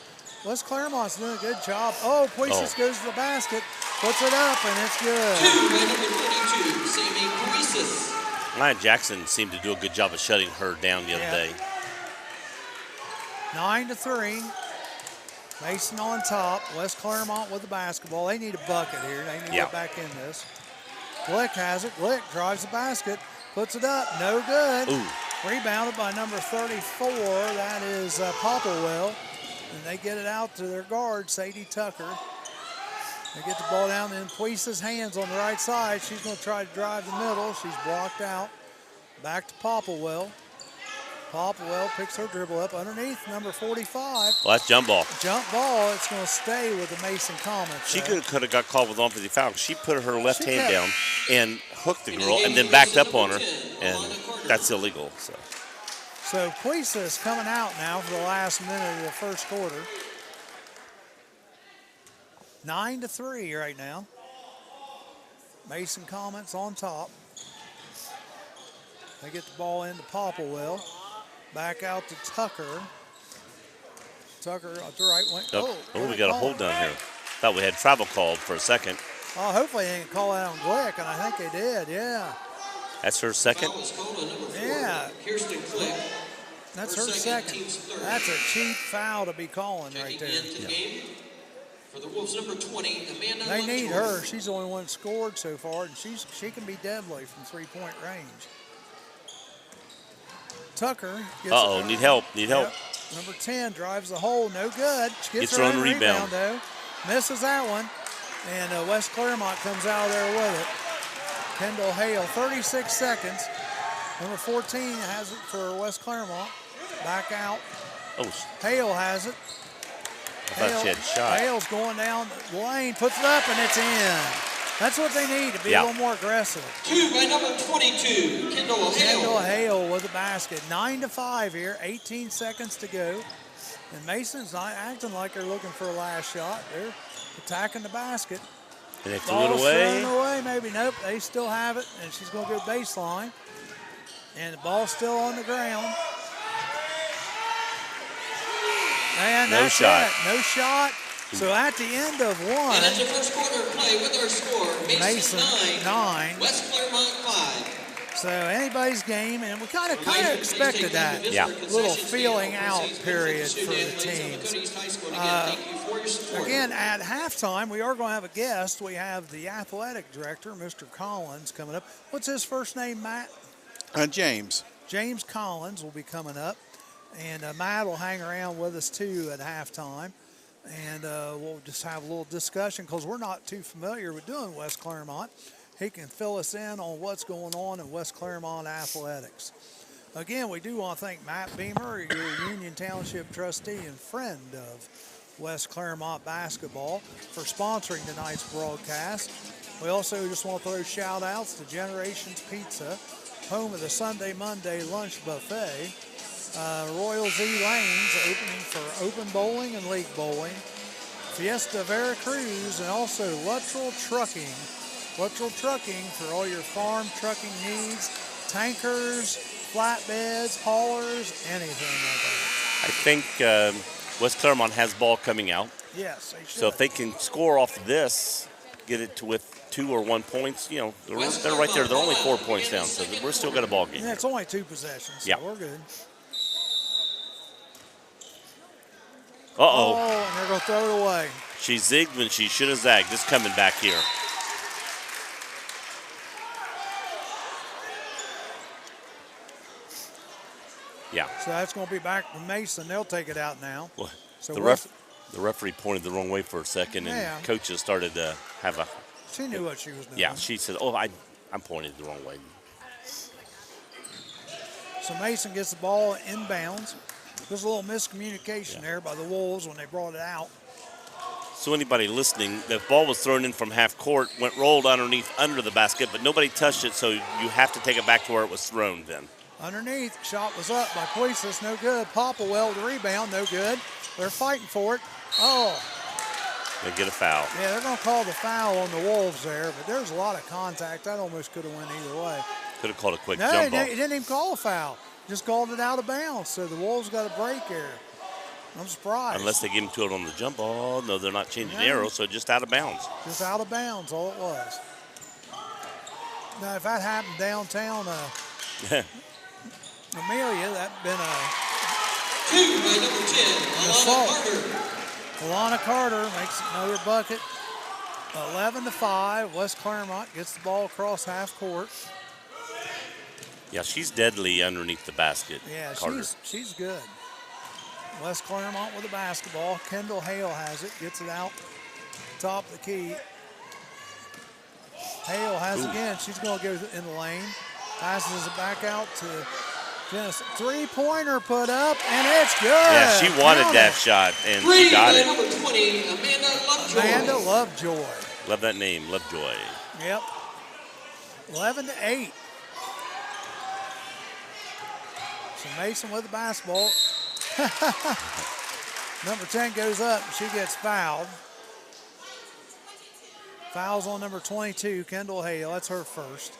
West Clermont's doing a good job. Oh, Puises goes to the basket, puts it up, and it's good. 2 by number 22, Sammy Puises. Maya Jackson seemed to do a good job of shutting her down the other day. 9-3. Mason on top. West Clermont with the basketball. They need a bucket here. They need to get back in this. Glick has it. Glick drives the basket, puts it up. No good. Ooh. Rebounded by number 34. That is Popplewell. And they get it out to their guard, Sadie Tucker. They get the ball down in Puise's hands on the right side. She's going to try to drive the middle. She's blocked out. Back to Popplewell. Popplewell picks her dribble up underneath number 45. Well, that's jump ball. Jump ball. It's going to stay with the Mason Comets. She could have got called with on-offensive foul. She put her left hand down and hooked the girl and then backed up on her, and that's illegal. So Puises coming out now for the last minute of the first quarter. 9-3 right now. Mason Comets on top. They get the ball into Popplewell. Back out to Tucker. Tucker at the right wing. We got a hold down here. Thought we had travel called for a second. Oh, hopefully they didn't call that on Glick, and I think they did, yeah. That's her second? Yeah. Kirsten Glick. That's her second. That's a cheap foul to be calling right there. For the Wolves, number 20, Amanda. They need her. She's the only one that scored so far, and she can be deadly from three-point range. Tucker gets need help. Number 10 drives the hole, no good. She gets her own own rebound though. Misses that one, and West Clermont comes out of there with it. Kendall Hale, 36 seconds. Number 14 has it for West Clermont. Back out. Hale has it. I thought she had a shot. Hale's going down the lane, puts it up, and it's in. That's what they need to be a little more aggressive. 2 by number 22, Kendall Hale. Kendall Hale with the basket. 9-5 here, 18 seconds to go. And Mason's not acting like they're looking for a last shot. They're attacking the basket. And they threw it away. Thrown away, maybe. Nope, they still have it, and she's going to go baseline. And the ball's still on the ground. And no that's shot. it. No shot. So at the end of one, and that's the first quarter play with our score. Mason 9, West Clermont 5. So anybody's game, and we kind of expected that. Little feeling out period for the teams. Again, at halftime, we are going to have a guest. We have the athletic director, Mr. Collins, coming up. What's his first name, Matt? James. James Collins will be coming up. And Matt will hang around with us, too, at halftime. And we'll just have a little discussion because we're not too familiar with doing West Clermont. He can fill us in on what's going on in West Clermont athletics. Again, we do want to thank Matt Beamer, your Union Township trustee and friend of West Clermont basketball, for sponsoring tonight's broadcast. We also just want to throw shout outs to Generations Pizza, home of the Sunday Monday lunch buffet. Royal Z Lanes opening for open bowling and league bowling. Fiesta Veracruz, and also Luttrell Trucking. Luttrell Trucking for all your farm trucking needs, tankers, flatbeds, haulers, anything like that. I think West Clermont has ball coming out. Yes, they should. So if they can score off of this, get it to with 2 or 1 points, you know, they're right there. They're only 4 points down, so we're still got a ball game. Yeah, it's only 2 possessions, so we're good. Uh-oh. And they're going to throw it away. She zigged when she should have zagged. Just coming back here. Yeah. So that's going to be back to Mason. They'll take it out now. Well, so the referee pointed the wrong way for a second, and coaches started to have a... She knew what she was doing. Yeah, she said, I'm pointing the wrong way. So Mason gets the ball inbounds. There's a little miscommunication there by the Wolves when they brought it out. So anybody listening, the ball was thrown in from half court, rolled underneath under the basket, but nobody touched it, so you have to take it back to where it was thrown then. Underneath, shot was up by Puises, no good. Popplewell, the rebound, no good. They're fighting for it. Oh. They get a foul. Yeah, they're going to call the foul on the Wolves there, but there's a lot of contact. That almost could have went either way. Could have called a quick jump ball. He didn't even call a foul. Just called it out of bounds, so the Wolves got a break here. I'm surprised. Unless they give him to it on the jump ball. No, they're not changing the No. arrow, so just out of bounds. Just out of bounds, all it was. Now, if that happened downtown Amelia, that'd been a 2 by number 10, assault. Alana Carter. Alana Carter makes another bucket. 11-5. West Clermont gets the ball across half court. Yeah, she's deadly underneath the basket. Yeah, Carter. she's good. West Clermont with the basketball. Kendall Hale has it, gets it out top of the key. Hale has it again. She's going to go in the lane. Passes it back out to Dennis. Three-pointer put up, and it's good. Yeah, she wanted Count that it. shot, and 3 she got by it. number 20, Amanda Lovejoy. Amanda Lovejoy. Love that name, Lovejoy. Yep. 11-8. So Mason with the basketball. Number 10 goes up. She gets fouled. Fouls on number 22, Kendall Hale. That's her first.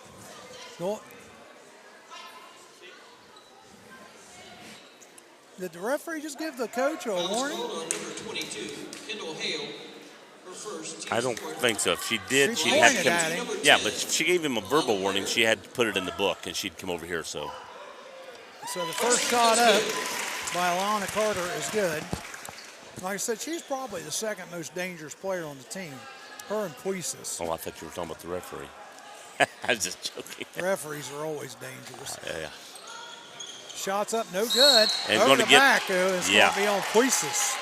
Did the referee just give the coach a warning? Foul on number 22, Kendall Hale. Her first. Team I don't scored. think so. If she did, She she'd have pointed to at him. come. Yeah, but she gave him a verbal warning. She had to put it in the book, and she'd come over here. So So the first shot up by Alana Carter is good. Like I said, she's probably the second most dangerous player on the team. Her and Puisis. oh, I thought you were talking about the referee. I was just joking. Referees are always dangerous. Yeah. Shots up, no good. And Over gonna the get- back, though, it's yeah. going to be on Puisis.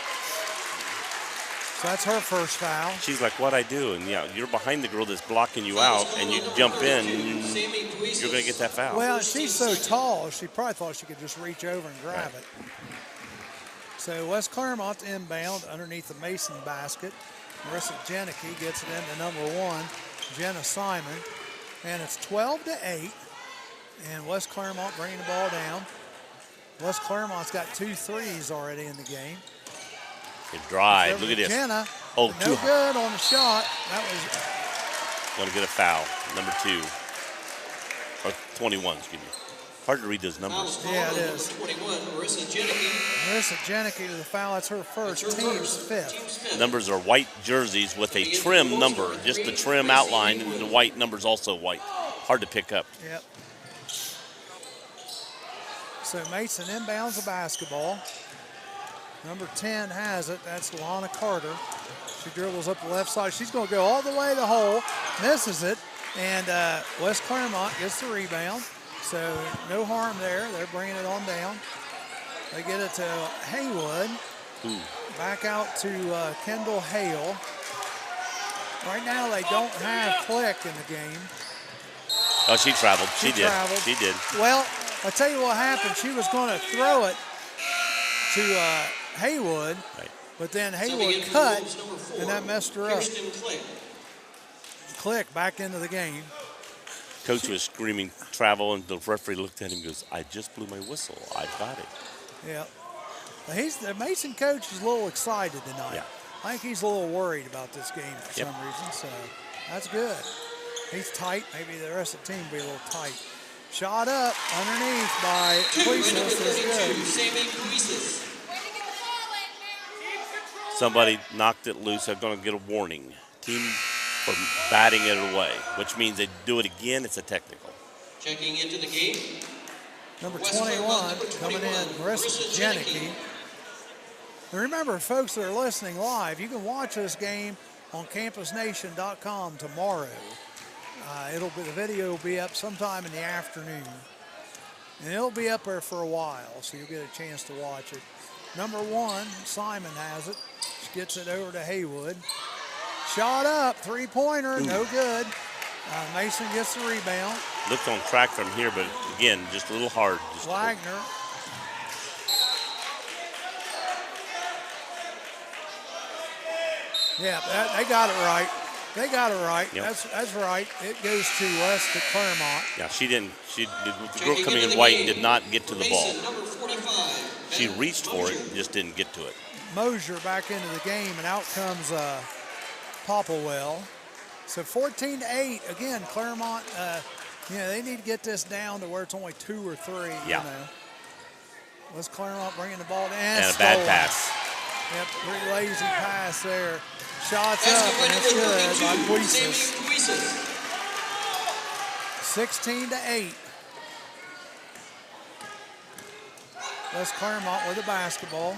So that's her first foul. She's like, "What I do?" And yeah, you're behind the girl that's blocking you out, and you jump in, Sammy Puisis. you're gonna get that foul. Well, she's so tall, she probably thought she could just reach over and grab it. So West Clermont inbound underneath the Mason basket. Marissa Janicki gets it into number 1, Jenna Simon. And it's 12-8. And West Clermont bringing the ball down. West Clermont's got 2 threes already in the game. Good drive. Over Look at to this. Jenna. Oh, No too good on the shot. That was Gonna get a foul. Number 2. Or 21, excuse me. Hard to read those numbers. Yeah, it is. Number 21, Marissa Janicki. Marissa Janicki with the foul. That's her first. That's her Team's first. fifth. Team's fifth. Numbers are white jerseys with a trim number, just the trim outline, and the white number's also white. Hard to pick up. Yep. So Mason inbounds the basketball. Number 10 has it. That's Lana Carter. She dribbles up the left side. She's going to go all the way to the hole. Misses it. And West Clermont gets the rebound. So no harm there. They're bringing it on down. They get it to Haywood. Back out to Kendall Hale. Right now they don't have Click in the game. Oh, she traveled. She did. traveled. She did. Well, I'll tell you what happened. She was going to throw it to Haywood, Right. but then Subbing Haywood in for the cut, Wolves, number 4, and that messed her up. Kirsten Click. Click back into the game. Coach was screaming travel, and the referee looked at him and goes, "I just blew my whistle. I got it." Yeah. The Mason coach is a little excited tonight. Yeah. I think he's a little worried about this game for Yep. some reason, so that's good. He's tight. Maybe the rest of the team will be a little tight. Shot up underneath by 2 by number Puisis is 32, good. Sammy Puisis. Somebody knocked it loose. They're going to get a warning. Team for batting it away, which means they do it again. It's a technical. Checking into the game. Number West 21 Clermont, number coming in, 21, Marissa Janicki. And remember, folks that are listening live, you can watch this game on campusnation.com tomorrow. The video will be up sometime in the afternoon. And it'll be up there for a while, so you'll get a chance to watch it. Number 1, Simon has it. She gets it over to Haywood. Shot up, three-pointer, no good. Mason gets the rebound. Looked on track from here, but again, just a little hard. Just Wagner. Yeah, they got it right. They got it right. Yep. That's right. It goes to West to Clermont. Yeah, she didn't. The girl Checking coming into in the white game. did not get to the ball. Mason, number 45. She Ben reached for it, Mosier. just didn't get to it. Mosier back into the game, and out comes Popplewell. So 14-8. Again, Clermont, they need to get this down to where it's only 2 or 3. Yeah. Was Clermont bringing the ball down? And a bad pass. Yep, pretty lazy pass there. Shots up, and it's good by Puises. 16-8. West Clermont with the basketball.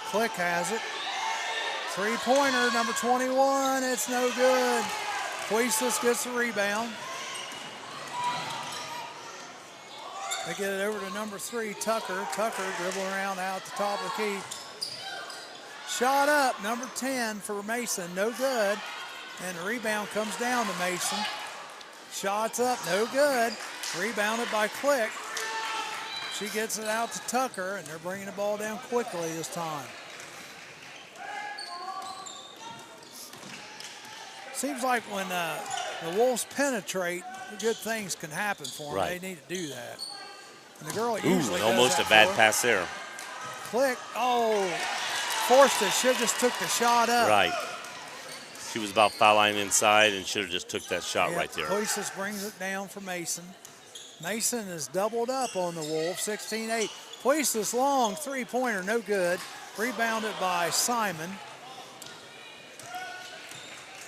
Click has it. Three-pointer, number 21. It's no good. Puises gets the rebound. They get it over to number 3, Tucker. Tucker dribbling around out the top of the key. Shot up, number 10 for Mason, no good. And the rebound comes down to Mason. Shots up, no good. Rebounded by Click. She gets it out to Tucker, and they're bringing the ball down quickly this time. Seems like when the Wolves penetrate, good things can happen for them. Right. They need to do that. And the girl usually almost does a that bad for her. pass there. Click, forced it, should have just took the shot up. Right. She was about foul line inside and should have just took that shot right there. Puises brings it down for Mason. Mason is doubled up on the Wolves, 16-8. Puises long three-pointer, no good. Rebounded by Simon.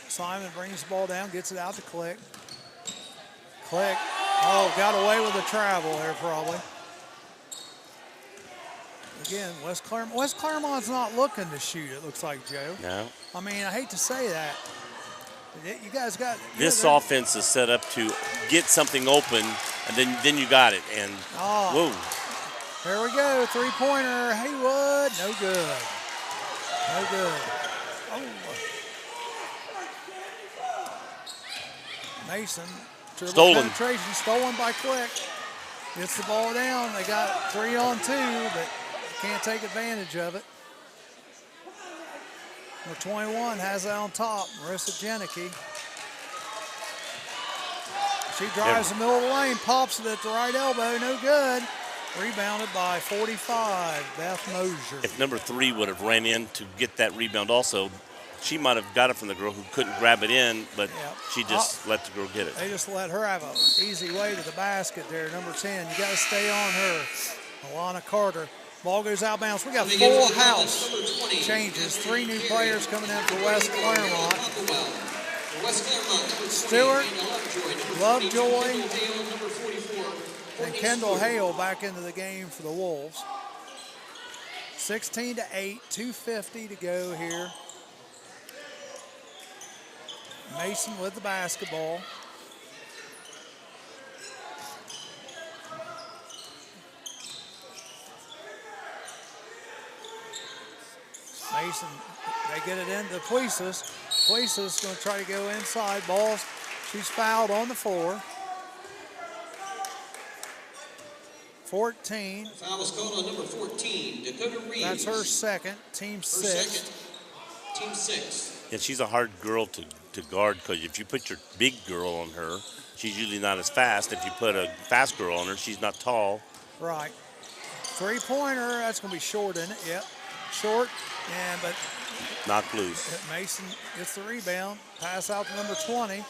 Simon brings the ball down, gets it out to Click. Click, got away with the travel there probably. Again, West Clermont's not looking to shoot, it looks like, Joe. No. I mean, I hate to say that. You guys got... This offense is set up to get something open, and then you got it. And, whoa. There we go, three-pointer, Haywood, no good. No good. Mason, Stolen. penetration, stolen by Click. Gets the ball down. They got 3-on-2, but can't take advantage of it. Number 21 has it on top, Marissa Janicki. She drives the middle of the lane, pops it at the right elbow, no good. Rebounded by 45, Beth Mosier. If number 3 would have ran in to get that rebound also, she might have got it from the girl who couldn't grab it in, but she just let the girl get it. They just let her have an easy way to the basket there, number 10. You got to stay on her. Alana Carter. Ball goes out of bounds. We got full house changes. 3 new players coming in for West Clermont. Stewart, Lovejoy, and Kendall Hale back into the game for the Wolves. 16-8, 2:50 to go here. Mason with the basketball. Mason, they get it into Puises. Puises going to try to go inside. Balls, she's fouled on the floor. 14. Foul was called on number 14, Dakota Reeves. That's her second, team 6. Team 6. And she's a hard girl to guard because if you put your big girl on her, she's usually not as fast. If you put a fast girl on her, she's not tall. Right. Three-pointer, that's going to be short, isn't it? Yep. Short, but knocked loose. Mason gets the rebound. Pass out to number 20.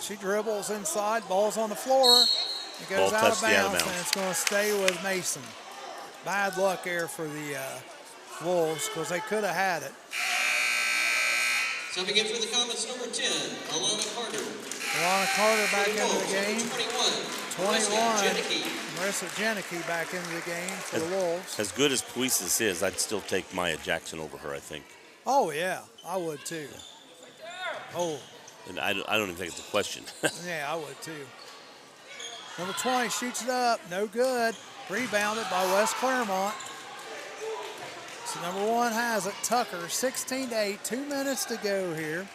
She dribbles inside. Ball's on the floor. It goes out of bounds, and it's going to stay with Mason. Bad luck there for the Wolves because they could have had it. Subbing in for the Comets, number 10, Alana Carter. Alana Carter back into the game. 21. Marissa Janicki back into the game for the Wolves. As good as Puises is, I'd still take Maya Jackson over her, I think. Oh, yeah, I would too. Oh. And I don't even think it's a question. Yeah, I would too. Number 20 shoots it up, no good. Rebounded by West Clermont. So number 1 has it, Tucker, 16-8, 2 minutes to go here.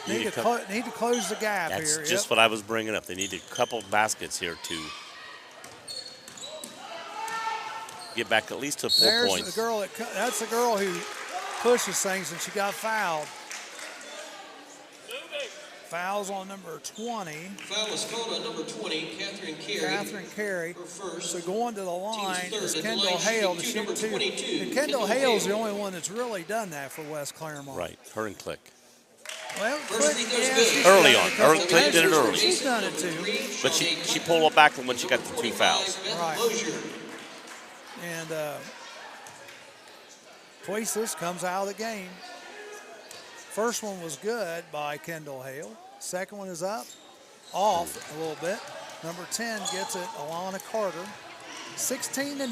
Need to close the gap here. That's just what I was bringing up. They need a couple baskets here to get back at least to 4 points. The girl that's the girl who pushes things, and she got fouled. Fouls on number 20. Foul was called on number 20, Catherine Carey. Her first. So going to the line is Kendall Hale to shoot 2. And Kendall Hale's the only one that's really done that for West Claremont. Right, her and Click. Well, Click, early on. Click did it early. She's done it too. But she pulled it back when she got the 2 fouls. Right. And Puisis comes out of the game. First one was good by Kendall Hale. Second one is up, off a little bit. Number 10 gets it, Alana Carter. 16-9.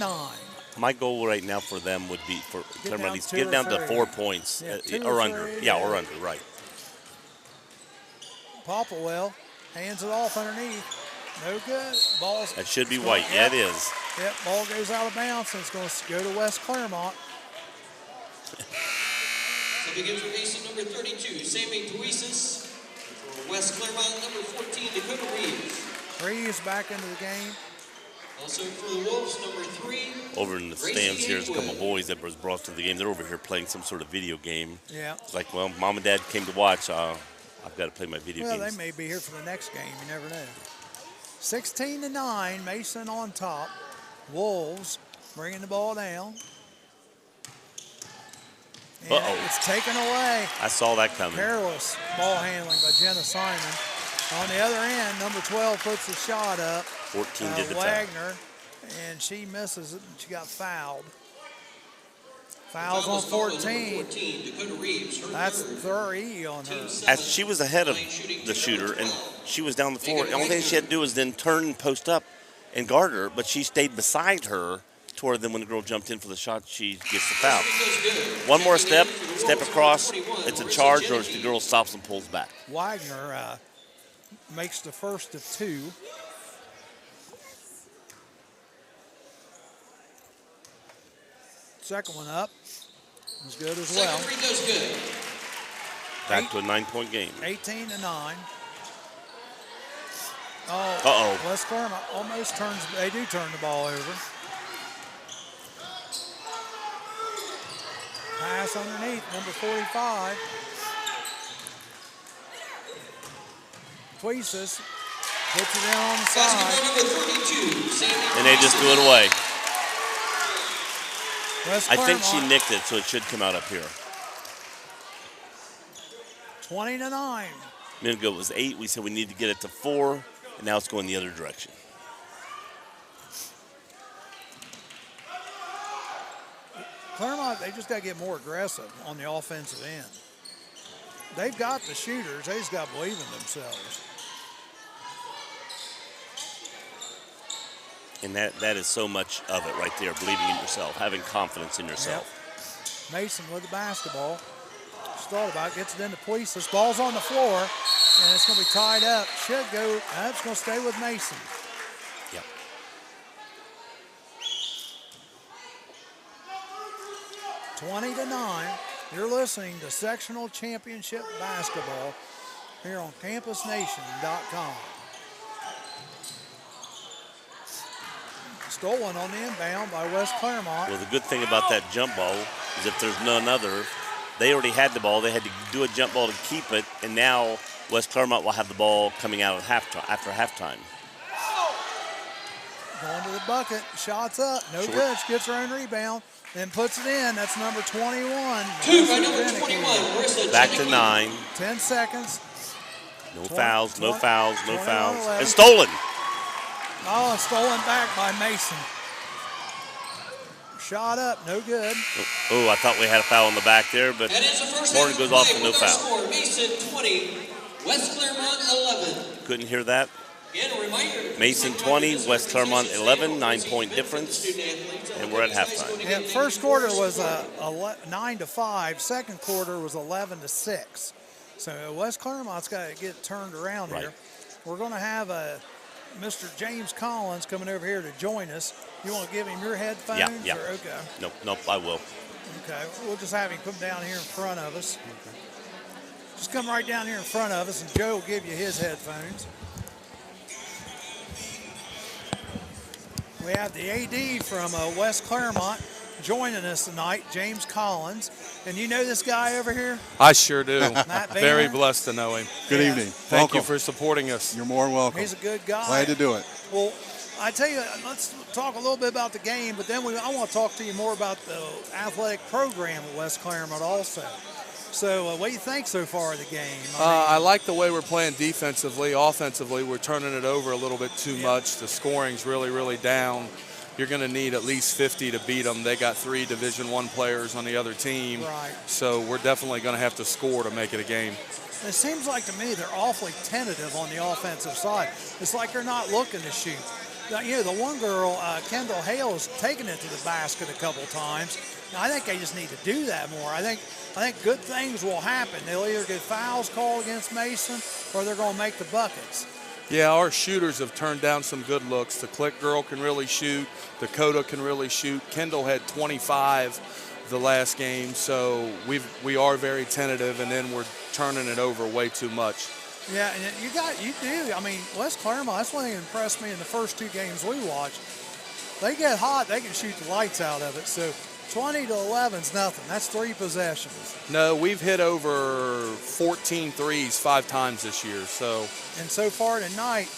My goal right now for them would be for Clermont to get down to 4 points or or under. three, Yeah, or under, right. Popplewell hands it off underneath. No good. Ball's. That should be white. Yeah, it is. Yep, ball goes out of bounds, and it's going to go to West Clermont. So begins for Mason number 32, Sammy Puisis. For West Clermont, number 14, Dakota Reeves. Reeves back into the game. Also for the Wolves, number 3. Over in the stands here, there's a couple boys that was brought to the game. They're over here playing some sort of video game. Yeah. It's like, well, Mom and Dad came to watch. I've got to play my video Well, games. they may be here for the next game. You never know. 16-9, Mason on top. Wolves bringing the ball down. And Uh-oh. it's taken away. I saw that coming. Careless ball handling by Jenna Simon. On the other end, number 12 puts the shot up. 14 did the foul. Wagner, and she misses it, and she got fouled. Fouls on 14. Dakota Reeves, her That's third. 3 on her. As she was ahead of the shooter, and she was down the floor. The only thing she had to do was then turn and post up and guard her, but she stayed beside her to where then when the girl jumped in for the shot, she gets the foul. One more step across, it's a charge, or the girl stops and pulls back. Wagner makes the first of 2. Second one up was good as well. Second free throw's good. Back to a 9-point game. 18-9. Oh, Uh-oh. West Clermont almost turns. They do turn the ball over. Pass underneath, number 45. Puisis puts it in on the side. Basketball number 32, Sammy. And they just threw it away. West I think she Clermont, nicked it, so it should come out up here. 20-9. A minute ago it was 8. We said we need to get it to 4, and now it's going the other direction. Clermont, they just got to get more aggressive on the offensive end. They've got the shooters. They just got to believe in themselves. And that is so much of it right there, believing in yourself, having confidence in yourself. Yep. Mason with the basketball. Just thought about it, gets it into Puisis. Ball's on the floor, and it's going to be tied up. Should go. That's going to stay with Mason. Yep. (20-9). You're listening to Sectional Championship Basketball here on CampusNation.com. Stolen on the inbound by West Clermont. Well, the good thing about that jump ball is if there's none other, they already had the ball. They had to do a jump ball to keep it, and now West Clermont will have the ball coming out after halftime. Going to the bucket, shots up, no good. She gets her own rebound, then puts it in. That's number 21. 2 by number 21, Marissa Back to Janicki. 9. 10 seconds. No fouls, no fouls, no 21, fouls. 11. And stolen. Oh, and stolen back by Mason. Shot up, no good. Oh, I thought we had a foul in the back there, but That is the first Morgan half goes of off play for no with our foul. score, Mason 20, West Clermont 11. Couldn't hear that. Again, a reminder. Mason 20, West Clermont 11, 9-point difference, and we're at halftime. Yeah, first quarter was 9-5. Second quarter was 11-6. So West Clermont's got to get turned around Right. here. We're going to have Mr. James Collins coming over here to join us. You want to give him your headphones? Yeah. Or, okay. Nope, I will. Okay. We'll just have him come down here in front of us. Just come right down here in front of us, and Joe will give you his headphones. We have the AD from West Clermont joining us tonight, James Collins. And you know this guy over here? I sure do. Matt Very Boehner? blessed to know him. Good Yeah. evening. Thank you Welcome. for supporting us. You're more than welcome. He's a good guy. Glad to do it. Well, I tell you, let's talk a little bit about the game, but then I want to talk to you more about the athletic program at West Clermont also. So what do you think so far of the game? I like the way we're playing defensively. Offensively, we're turning it over a little bit too much. The scoring's really, really down. you're going to need at least 50 to beat them. They got 3 Division I players on the other team. Right. So we're definitely going to have to score to make it a game. It seems like to me they're awfully tentative on the offensive side. It's like they're not looking to shoot. Now, you know, the one girl, Kendall Hale, has taken it to the basket a couple times. Now, I think they just need to do that more. I think good things will happen. They'll either get fouls called against Mason or they're going to make the buckets. Yeah, our shooters have turned down some good looks. The Click girl can really shoot. Dakota can really shoot. Kendall had 25 the last game, so we are very tentative, and then we're turning it over way too much. Yeah, and you do. I mean, West Clermont, that's one thing that impressed me in the first 2 games we watched. They get hot, they can shoot the lights out of it. So 20 to 11 is nothing. That's 3 possessions. No, we've hit over 14 threes 5 times this year. And so far tonight,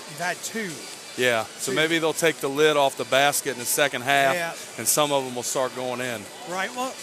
you've had 2. Yeah, so maybe they'll take the lid off the basket in the second half, Yeah. and some of them will start going in. Right. Well,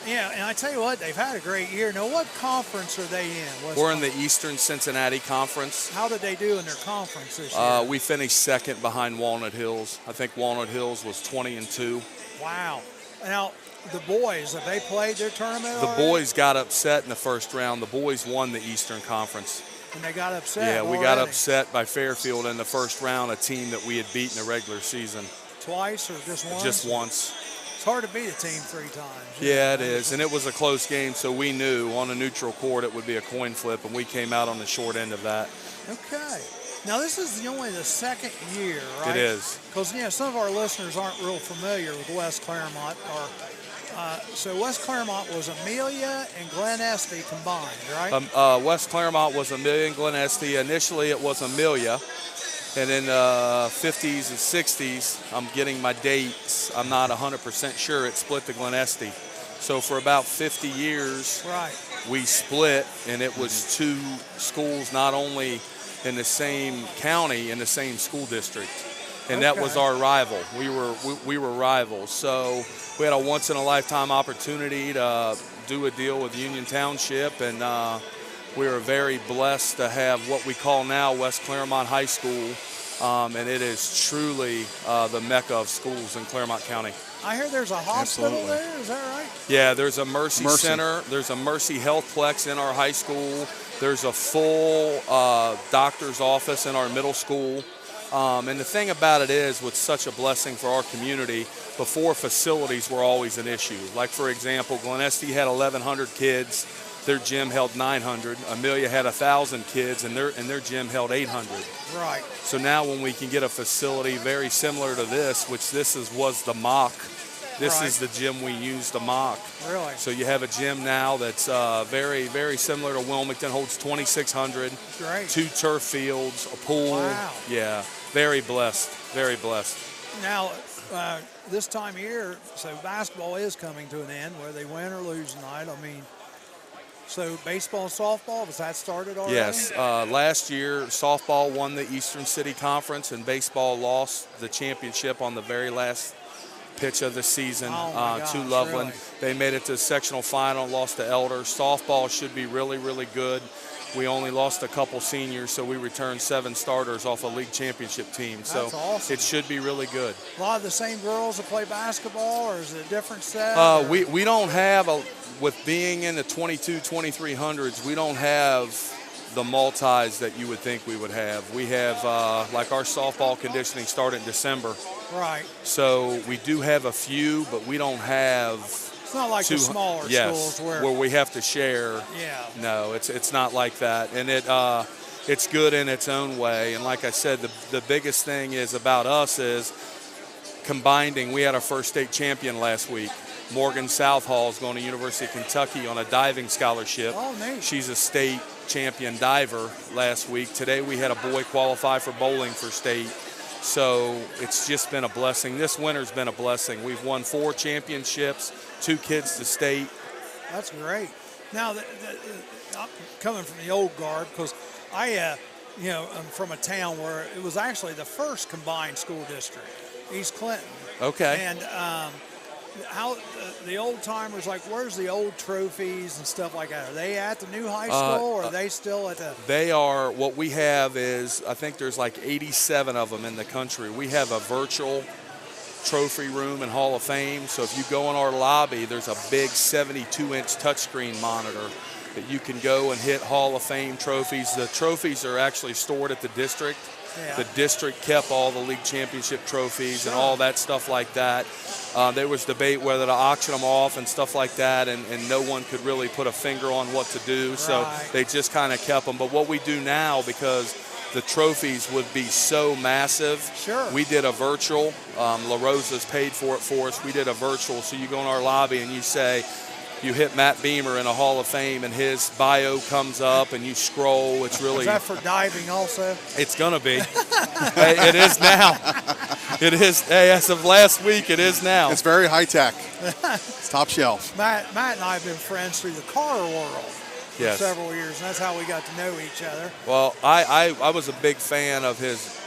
yeah, and I tell you what, they've had a great year. Now, what conference are they in? We're in the Eastern Cincinnati Conference. How did they do in their conference this year? We finished second behind Walnut Hills. I think Walnut Hills was 20-2. Wow. Now, the boys, have they played their tournament The already? boys got upset in the first round. The boys won the Eastern Conference. And they got upset. Yeah, we got already. upset by Fairfield in the first round, a team that we had beaten the regular season. Twice or just once? Just once. It's hard to beat a team 3 times. Yeah, it is. And it was a close game, so we knew on a neutral court it would be a coin flip, and we came out on the short end of that. Okay. Now, this is only the second year, right? It is. Because, some of our listeners aren't real familiar with West Clermont. So West Clermont was Amelia and Glen Estee combined, right? West Clermont was Amelia and Glen Estee. Initially, it was Amelia. And in the 50s and 60s, I'm getting my dates. I'm not 100% sure. It split to Glen Estee. So for about 50 years, Right. we split, and it was 2 schools not only in the same county, in the same school district. And that was our rival. We were rivals. So we had a once-in-a-lifetime opportunity to do a deal with Union Township, and we are very blessed to have what we call now West Clermont High School, and it is truly the mecca of schools in Clermont County. I hear there's a hospital Absolutely. there. Is that right? Yeah, there's a Mercy Mercy. Center. There's a Mercy Healthplex in our high school. There's a full doctor's office in our middle school. And the thing about it is, what's such a blessing for our community, before facilities were always an issue. Like, for example, Glen Estee had 1,100 kids. Their gym held 900. Amelia had 1,000 kids, and their gym held 800. Right. So now when we can get a facility very similar to this, which was the mock, this Right. is the gym we use to mock. Really? So you have a gym now that's very, very similar to Wilmington, holds 2,600, Great. 2 turf fields, a pool. Wow. Yeah, very blessed, very blessed. Now, this time of year, so basketball is coming to an end, whether they win or lose tonight. I mean, so baseball and softball, has that started already? Yes, last year softball won the Eastern City Conference, and baseball lost the championship on the very last pitch of the season Oh my to gosh, Loveland. really? They made it to the sectional final, lost to Elder. Softball should be really, really good. We only lost a couple seniors, so we returned 7 starters off a league championship team. So That's awesome. it should be really good. A lot of the same girls that play basketball, or is it a different set? We don't have, with being in the 22, 2300s, we don't have the multis that you would think we would have. We have, like our softball conditioning started in December. Right. So we do have a few, but we don't have. It's not like the smaller schools where we have to share. Yeah. No, it's not like that, and it's good in its own way. And like I said, the biggest thing is about us is combining. We had our first state champion last week. Morgan Southall is going to University of Kentucky on a diving scholarship. Oh, neat. She's a state champion diver last week. Today we had a boy qualify for bowling for state. So it's just been a blessing. This winter's been a blessing. We've won 4 championships, 2 kids to state. That's great. Now, I'm coming from the old guard, because I'm from a town where it was actually the first combined school district, East Clinton. Okay. And how the old timers, like, where's the old trophies and stuff like that? Are they at the new high school, or are they still at the? They are. What we have is, I think there's like 87 of them in the country. We have a virtual trophy room and Hall of Fame. So if you go in our lobby, there's a big 72-inch touchscreen monitor that you can go and hit Hall of Fame trophies. The trophies are actually stored at the district. Yeah. The district kept all the league championship trophies and all that stuff like that. There was debate whether to auction them off and stuff like that, and no one could really put a finger on what to do. So they just kind of kept them. But what we do now, because the trophies would be so massive, we did a virtual. La Rosa's paid for it for us. We did a virtual. So you go in our lobby and you say, you hit Matt Beamer in a Hall of Fame, and his bio comes up, and you scroll. It's really. Is that for diving also? It's gonna be. Hey, it is now. It is. Hey, as of last week, it is now. It's very high tech. It's top shelf. Matt and I have been friends through the car world for several years, and that's how we got to know each other. Well, I was a big fan of his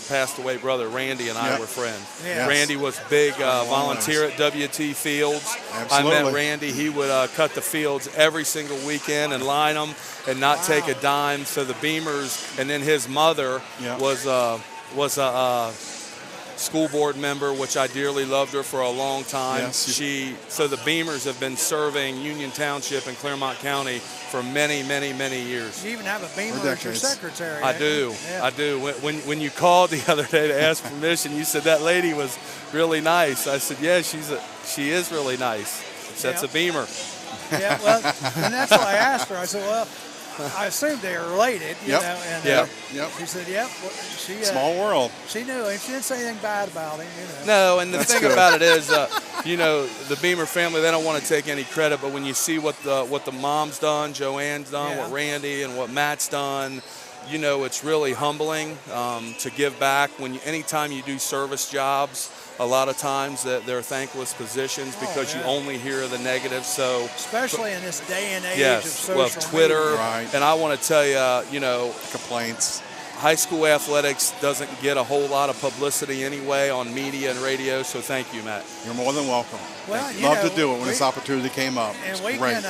passed away brother Randy, and I were friends. Yes. Randy was big volunteer at WT Fields. Absolutely. I met Randy. He would cut the fields every single weekend and line them and not take a dime. So the Beamers, and then his mother was a school board member, which I dearly loved her for a long time. Yes. So the Beamers have been serving Union Township and Clermont County for many, many, many years. You even have a Beamer as your secretary. I do. Yeah. I do. When you called the other day to ask permission, you said that lady was really nice. I said, yeah, she is really nice. That's a Beamer. Yeah, well, and that's what I asked her. I said, well, I assumed they were related, you know. And she said, yep. Well, small world. She knew him. She didn't say anything bad about him, you know. No, and the thing about it is, you know, the Beamer family, they don't want to take any credit, but when you see what the mom's done, Joanne's done, what Randy and what Matt's done, you know, it's really humbling to give back. Anytime you do service jobs, a lot of times that they're thankless positions because you only hear the negatives. So especially in this day and age of social Twitter, media. And I want to tell you, you know, complaints. High school athletics doesn't get a whole lot of publicity anyway on media and radio. So thank you, Matt. You're more than welcome. Well, love to do it when this opportunity came up. And we can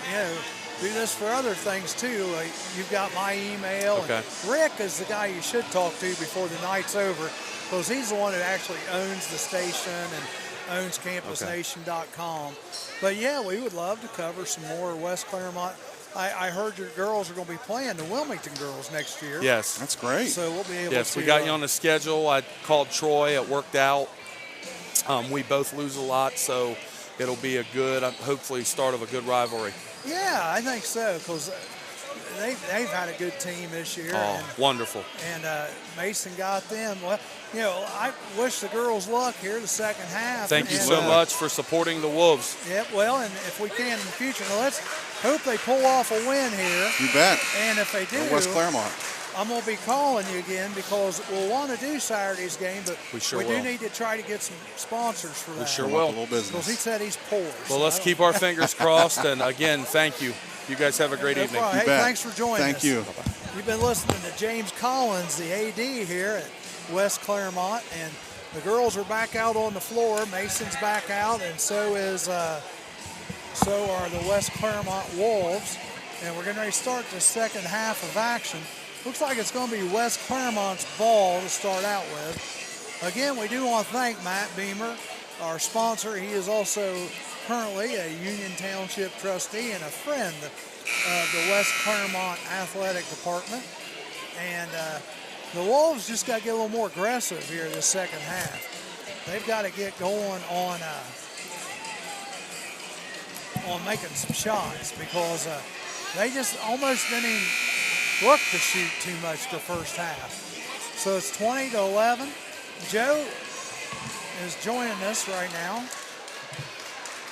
you know, do this for other things too. You've got my email. Okay. And Rick is the guy you should talk to before the night's over, because he's the one that actually owns the station and owns campusnation.com. But yeah, we would love to cover some more West Clermont. I heard your girls are going to be playing the Wilmington girls next year. Yes. That's great. So we'll be able to. Yes, we got you on the schedule. I called Troy. It worked out. We both lose a lot, so it'll be a good, hopefully, start of a good rivalry. Yeah, I think so, because they've had a good team this year. Oh, wonderful. And Mason got them. Well, you know, I wish the girls luck here the second half. Thank you so much for supporting the Wolves. Yeah, well, and if we can in the future, now let's hope they pull off a win here. You bet. And if they do, West Clermont, I'm going to be calling you again, because we'll want to do Saturday's game, but we do need to try to get some sponsors for that. We sure will. Because he said he's poor. Well, let's keep our fingers crossed. And again, thank you. You guys have a great evening. Hey, thanks for joining us. Thank you. You've been listening to James Collins, the AD here at West Clermont, and the girls are back out on the floor. Mason's back out, and so are the West Clermont Wolves. And we're going to start the second half of action. Looks like it's going to be West Clermont's ball to start out with. Again, we do want to thank Matt Beamer, our sponsor. He is also currently a Union Township trustee and a friend of the West Clermont Athletic Department. And the Wolves just got to get a little more aggressive here this second half. They've got to get going on making some shots, because they just almost didn't even look to shoot too much the first half. So it's 20-11. Joe is joining us right now.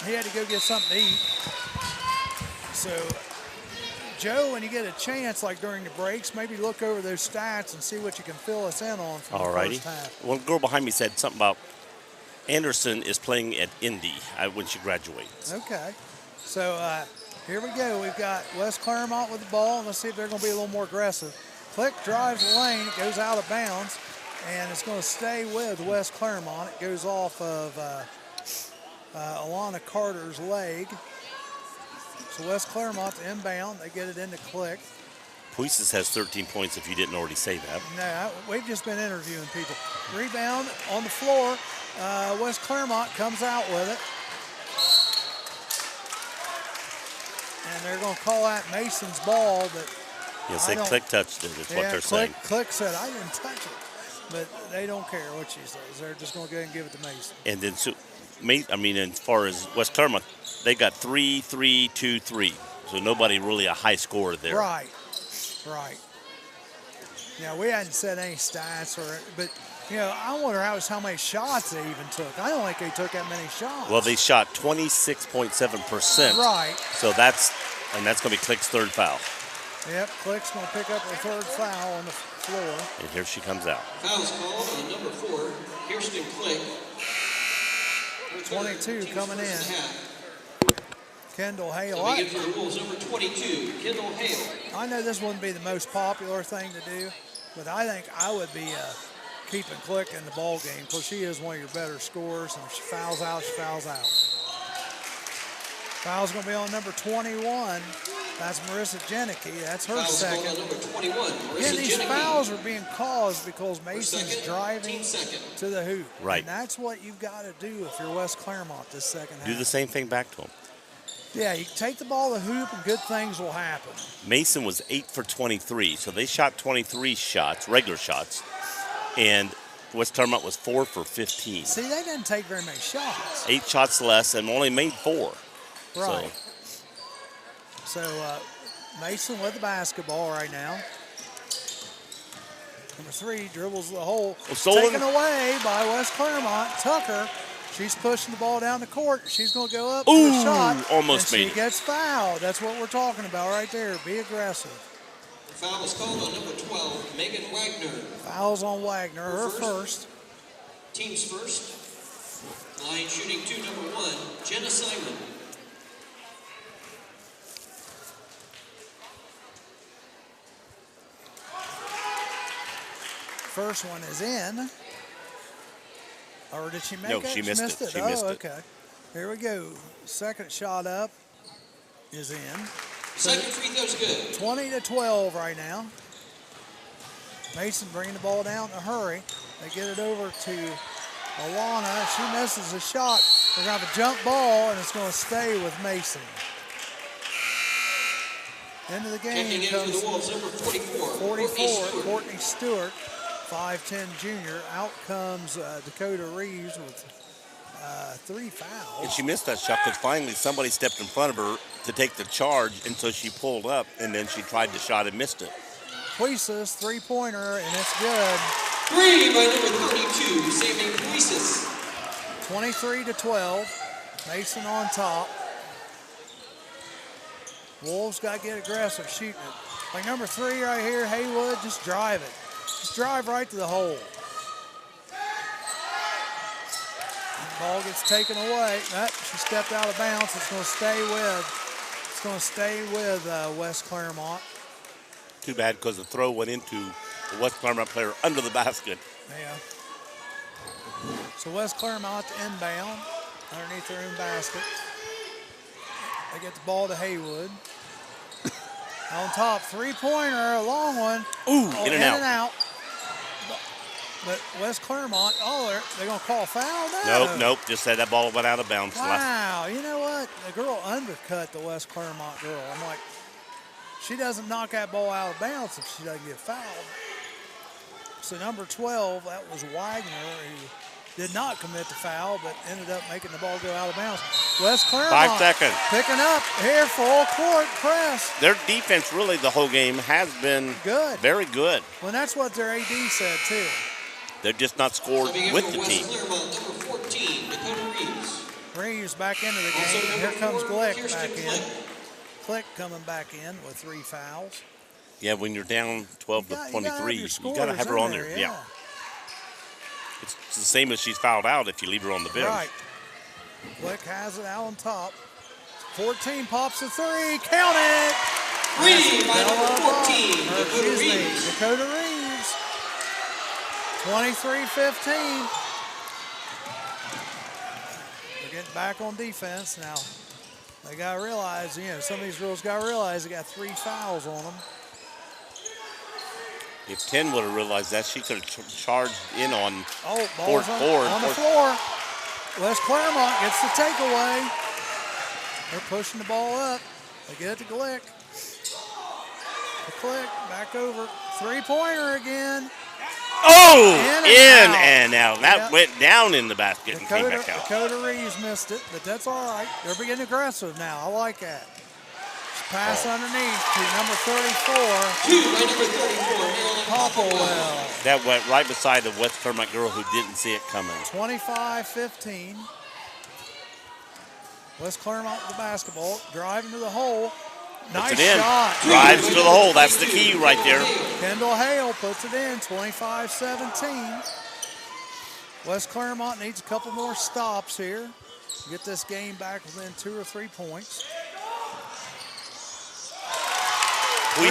He had to go get something to eat. So, Joe, when you get a chance, like during the breaks, maybe look over those stats and see what you can fill us in on from the first half. One girl behind me said something about Anderson is playing at Indy when she graduates. Okay. So, here we go. We've got West Clermont with the ball, and let's see if they're going to be a little more aggressive. Click drives the lane. It goes out of bounds, and it's going to stay with West Clermont. It goes off of Alana Carter's leg. So West Clermont's inbound. They get it into Click. Puises has 13 points if you didn't already say that. No, we've just been interviewing people. Rebound on the floor. West Clermont comes out with it. And they're going to call that Mason's ball, but You say Click touched it, is what they're saying. Click said, I didn't touch it. But they don't care what she says. They're just going to go ahead and give it to Mason. And then, as far as West Clermont, they got 3, 3, 2, 3. So nobody really a high scorer there. Right. Yeah, we hadn't said any stats, but I wonder how many shots they even took. I don't think they took that many shots. Well, they shot 26.7%. Right. So that's going to be Click's third foul. Yep, Click's going to pick up her third foul on the floor. And here she comes out. Foul's called on number 4, Kirsten Click. 22 coming in. Kendall Hale. Coming in for the Wolves, number 22, Kendall Hale. I know this wouldn't be the most popular thing to do, but I think I would be keeping Click in the ball game because she is one of your better scorers, and if she fouls out, she fouls out. Foul's going to be on number 21. That's Marissa Janicki. That's her Foul's second. called on number 21, Marissa Again, these Janicki. fouls are being caused because Mason's second, driving team second. to the hoop. Right. And that's what you've got to do if you're West Clermont this second half. Do the same thing back to them. Yeah, you take the ball to the hoop and good things will happen. Mason was 8 for 23, so they shot 23 shots, regular shots, and West Clermont was 4 for 15. See, they didn't take very many shots. 8 shots less and only made 4. Right. So Mason with the basketball right now. Number 3 dribbles the hole. Taken away by West Clermont. Tucker, she's pushing the ball down the court. She's going to go up to the shot. Almost made it. She gets fouled. That's what we're talking about right there. Be aggressive. The foul is called on number 12, Megan Wagner. Fouls on Wagner, her first. Team's first. Line shooting 2, number 1, Jenna Simon. First one is in. Or did she make it? No, she missed it. She oh, missed it. Okay. Here we go. Second shot up is in. Second free throw's good. 20-12 right now. Mason bringing the ball down in a hurry. They get it over to Alana. She misses a shot. We're going to have a jump ball, and it's going to stay with Mason. Into the game comes the Wolves, number 44, 44, Courtney Stewart, 5'10 junior. Out comes Dakota Reeves with 3 fouls. And she missed that shot because finally somebody stepped in front of her to take the charge, and so she pulled up, and then she tried the shot and missed it. Puises, 3-pointer, and it's good. 3 by number 32, saving Puises. 23-12. Mason on top. Wolves got to get aggressive shooting it. Like number 3 right here, Haywood, just drive it. Just drive right to the hole. Ball gets taken away. She stepped out of bounds. It's going to stay with West Clermont. Too bad because the throw went into the West Clermont player under the basket. Yeah. So West Clermont inbound underneath their own basket. They get the ball to Haywood. On top, 3-pointer, a long one. In and out. But West Clermont, they're going to call a foul now? Nope. Just said that ball went out of bounds. Wow, you know what? The girl undercut the West Clermont girl. I'm like, she doesn't knock that ball out of bounds if she doesn't get fouled. So number 12, that was Wagner, who did not commit the foul, but ended up making the ball go out of bounds. West Clermont 5 seconds. Picking up here, full court press. Their defense really the whole game has been good, very good. Well, that's what their AD said too. They're just not scored with the team. Clermont, number 14, Dakota Reeves. Reeves back into the game. Here comes Glick back in. Click coming back in with 3 fouls. Yeah, when you're down 12 to 23, you got to have her on there. Yeah. It's the same as she's fouled out if you leave her on the bench. Right. Glick has it out on top. 14 pops a 3. Count it. 3 by number 14, Dakota Reeves. Dakota Reeves. 23-15. They're getting back on defense now. They got to realize, some of these girls got to realize they got 3 fouls on them. If 10 would have realized that, she could have charged in on ball's on the floor. West Clermont gets the takeaway. They're pushing the ball up. They get it to Glick. The Glick, back over. Three-pointer again. Oh, in and out. That went down in the basket and came back out. Dakota Reeves missed it, but that's all right. They're being aggressive now. I like that. Pass underneath to number 34. Number 34, Popplewell. That went right beside the West Clermont girl who didn't see it coming. 25-15. West Clermont with the basketball. Driving to the hole. Nice shot. Drives to the hole. That's the key right there. Kendall Hale puts it in. 25-17. West Clermont needs a couple more stops here. Get this game back within 2 or 3 points. They've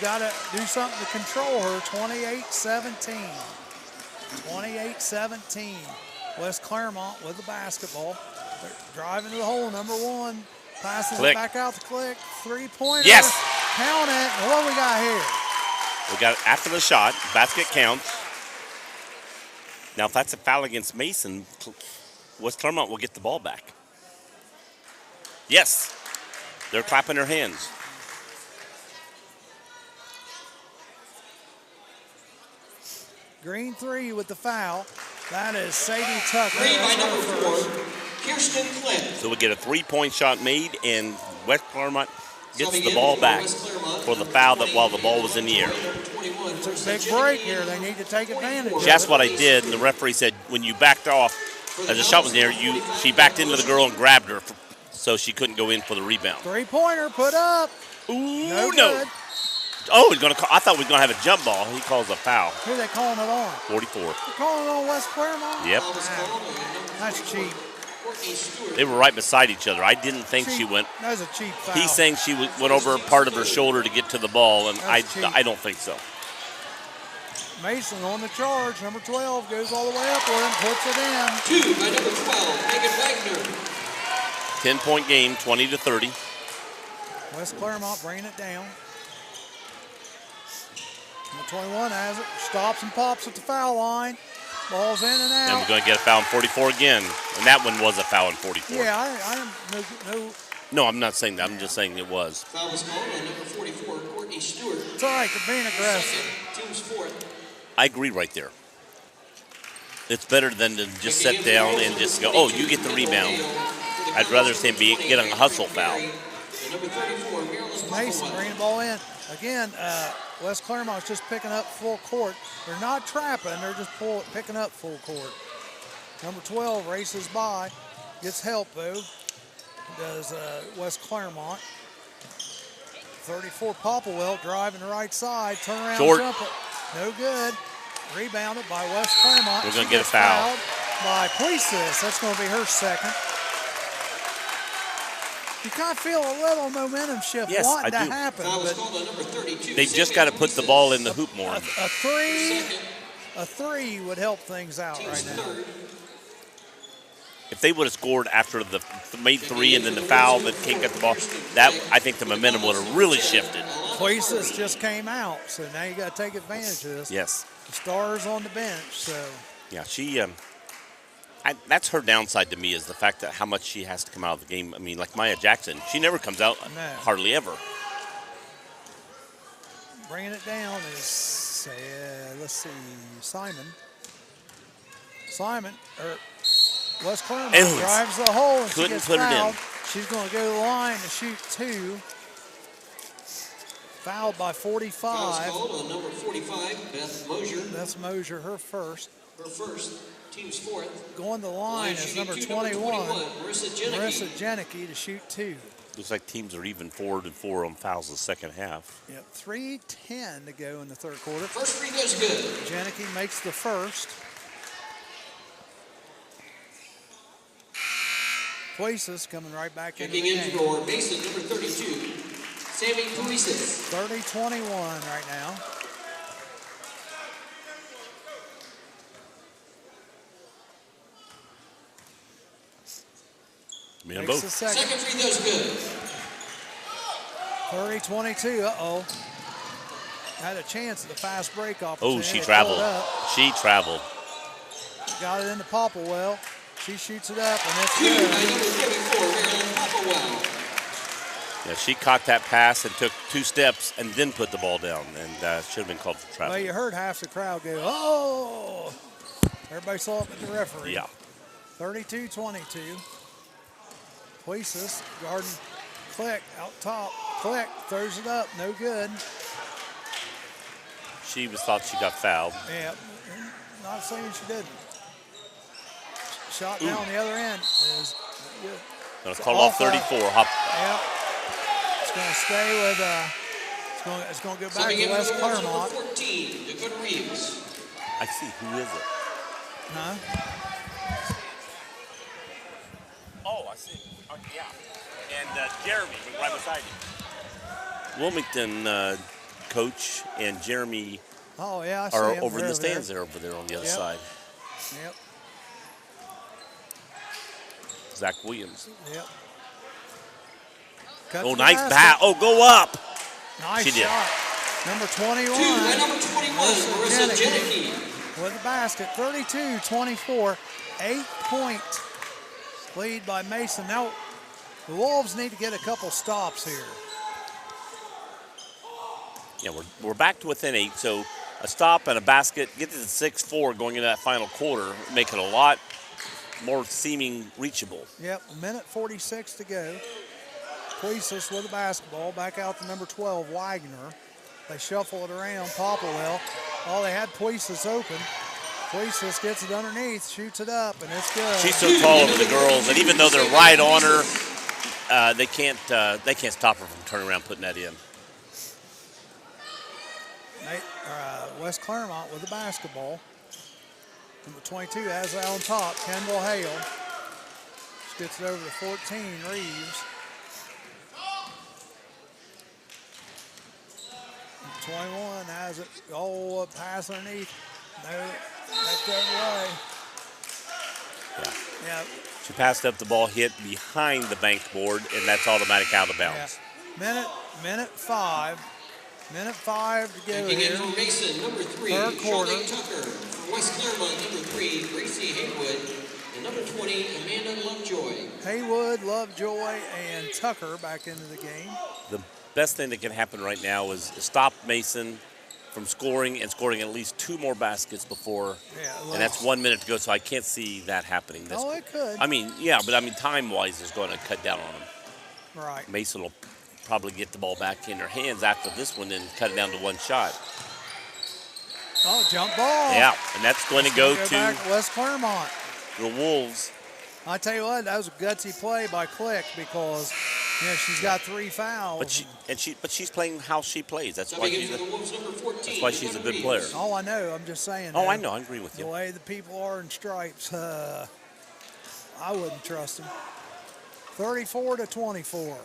got to do something to control her. 28-17. 28-17. West Clermont with the basketball. They're driving to the hole, number 1. Passes it back out to Glick. Three-pointer. Yes. Count it. What do we got here? We got after the shot. Basket counts. Now, if that's a foul against Mason, West Clermont will get the ball back. Yes. They're clapping their hands. Green 3 with the foul. That is Sadie Tucker. By number 4, Kirsten Cliff. So we get a 3-point shot made, and West Clermont gets the ball back for the foul that while the ball was in the air. It's a big break here. They need to take advantage of it. That's what I did, and the referee said when you backed off, as the shot was in the air, she backed into the girl and grabbed her so she couldn't go in for the rebound. Three-pointer put up. Ooh, no. Good. Oh, he's gonna call, I thought we were going to have a jump ball. He calls a foul. Who are they calling it on? 44. They're calling it on West Clermont? Yep. That's cheap. They were right beside each other. I didn't think she went. That was a cheap foul. He's saying she went over part of her shoulder to get to the ball, and I don't think so. Mason on the charge. Number 12 goes all the way upward and puts it in. 2 by number 12, Megan Wagner. 10-point game, 20-30. West Clermont bringing it down. Number 21 has it. Stops and pops at the foul line. Ball's in and out. And we're going to get a foul in 44 again. And that one was a foul in 44. Yeah, I am no. No, I'm not saying that. I'm just saying it was. Foul was called on number 44, Courtney Stewart. It's all right. They're being aggressive. Team's 4th. I agree right there. It's better than to just sit down and just go, oh, you get the rebound. I'd rather see him get a hustle foul. Number 34, Mason bringing the ball in. Again, West Clermont's just picking up full court. They're not trapping. They're just picking up full court. Number 12 races by. Gets help, though. Does West Clermont. 34, Popplewell driving the right side. Turnaround jumper. No good. Rebounded by West Clermont. We're going to get a foul. By Plesis. That's going to be her second. You kind of feel a little momentum shift wanting to happen. But they've just got to put the ball in the hoop more. A three would help things out right now. If they would have scored after the made 3 and then the foul that can't get the ball, that I think the momentum would have really shifted. Places just came out, so now you got to take advantage of this. Yes. The star's on the bench, so. Yeah, she. That's her downside to me is the fact that how much she has to come out of the game. I mean, like Maya Jackson, she never comes out hardly ever. Bringing it down is, let's see, Simon. West Clermont drives the hole and she gets fouled. She's going to go to the line to shoot 2. Fouled by 45. Foul's called on number 45, Beth Mosier. That's Mosier, her first. Her first. Team's 4th. Going to the line is number 21, Marissa Janicki to shoot 2. Looks like teams are even 4-4 on fouls the second half. Yep, 3:10 to go in the third quarter. First free throw's good. Janicki makes the first. Puisis coming right back into the game. Checking in for Mason, number 32, Sammy Puisis. 30-21 right now. Both. Second free throw's good. 30-22. Uh-oh. Had a chance at the fast break opportunity. Oh, she They traveled. pulled up. She traveled. Got it into Popplewell. She shoots it up, and it's By good. number 34, Marilyn Popplewell. Yeah, she caught that pass and took 2 steps and then put the ball down, and should have been called for travel. Well, you heard half the crowd go, oh! Everybody saw it but the referee. Yeah. 32-22. Puisis guarding Click out top. Click throws it up, no good. She thought she got fouled. Yeah, not saying she didn't. Shot down the other end is good. Gonna call off 34. Hop. Yep. It's going to stay with, it's going to go back Subbing to in West for number Clermont. 14, Dakota Reeves. I see. Who is it? Huh? Oh, I see. Yeah. And Jeremy right beside you. Wilmington coach and Jeremy Oh, yeah, I see are him. over in They're the stands there over there on the other Yep. side. Yep, Zach Williams. yep. Cut Oh, to the nice basket. bat. Oh, go up. Nice She did. shot. Number 21. 2 by number 21, Marissa Janicki. With the basket, 32-24, 8-point lead by Mason. Now, the Wolves need to get a couple stops here. Yeah, we're back to within 8, so a stop and a basket, get to the 6-4 going into that final quarter, make it a lot more seeming reachable. Yep, a minute 46 to go. Puisis with the basketball, back out to number 12, Wagner. They shuffle it around, Popplewell. Oh, they had Puisis open. Puisis gets it underneath, shoots it up, and it's good. She's so tall over the girls, and even though they're right on her, they can't stop her from turning around and putting that in. West Clermont with the basketball. Number 22 has it on top, Kendall Hale. She gets it over to 14, Reeves. Number 21 has it, pass underneath. No, that's the other way. Yeah. Yeah, She passed up the ball, hit behind the bank board, and that's automatic out of yeah. bounds. Minute 5. Minute 5 to go Checking here. in for Mason, number 3, Third quarter. Charlotte Tucker. For West Clermont, number 3, Gracie Haywood. And number 20, Amanda Lovejoy. Haywood, Lovejoy, and Tucker back into the game. The best thing that can happen right now is stop Mason from scoring and scoring at least 2 more baskets before, Yeah, and that's 1 minute to go, so I can't see that happening. Oh, it could. I mean, yeah, but I mean, time-wise, is going to cut down on them. Right. Mason will probably get the ball back in her hands after this one and cut it down to 1 shot. Oh, jump ball. Yeah, and that's going to go Back to to West Clermont. the Wolves. I tell you what, that was a gutsy play by Click because she's got 3 fouls. But she's playing how she plays. That's why Subbing in she's for the Wolves, number 14, that's why she's a good player. Oh, I know. I'm just saying. Oh, though, I know. I agree with The you. way the people are in stripes, I wouldn't trust them. 34-24.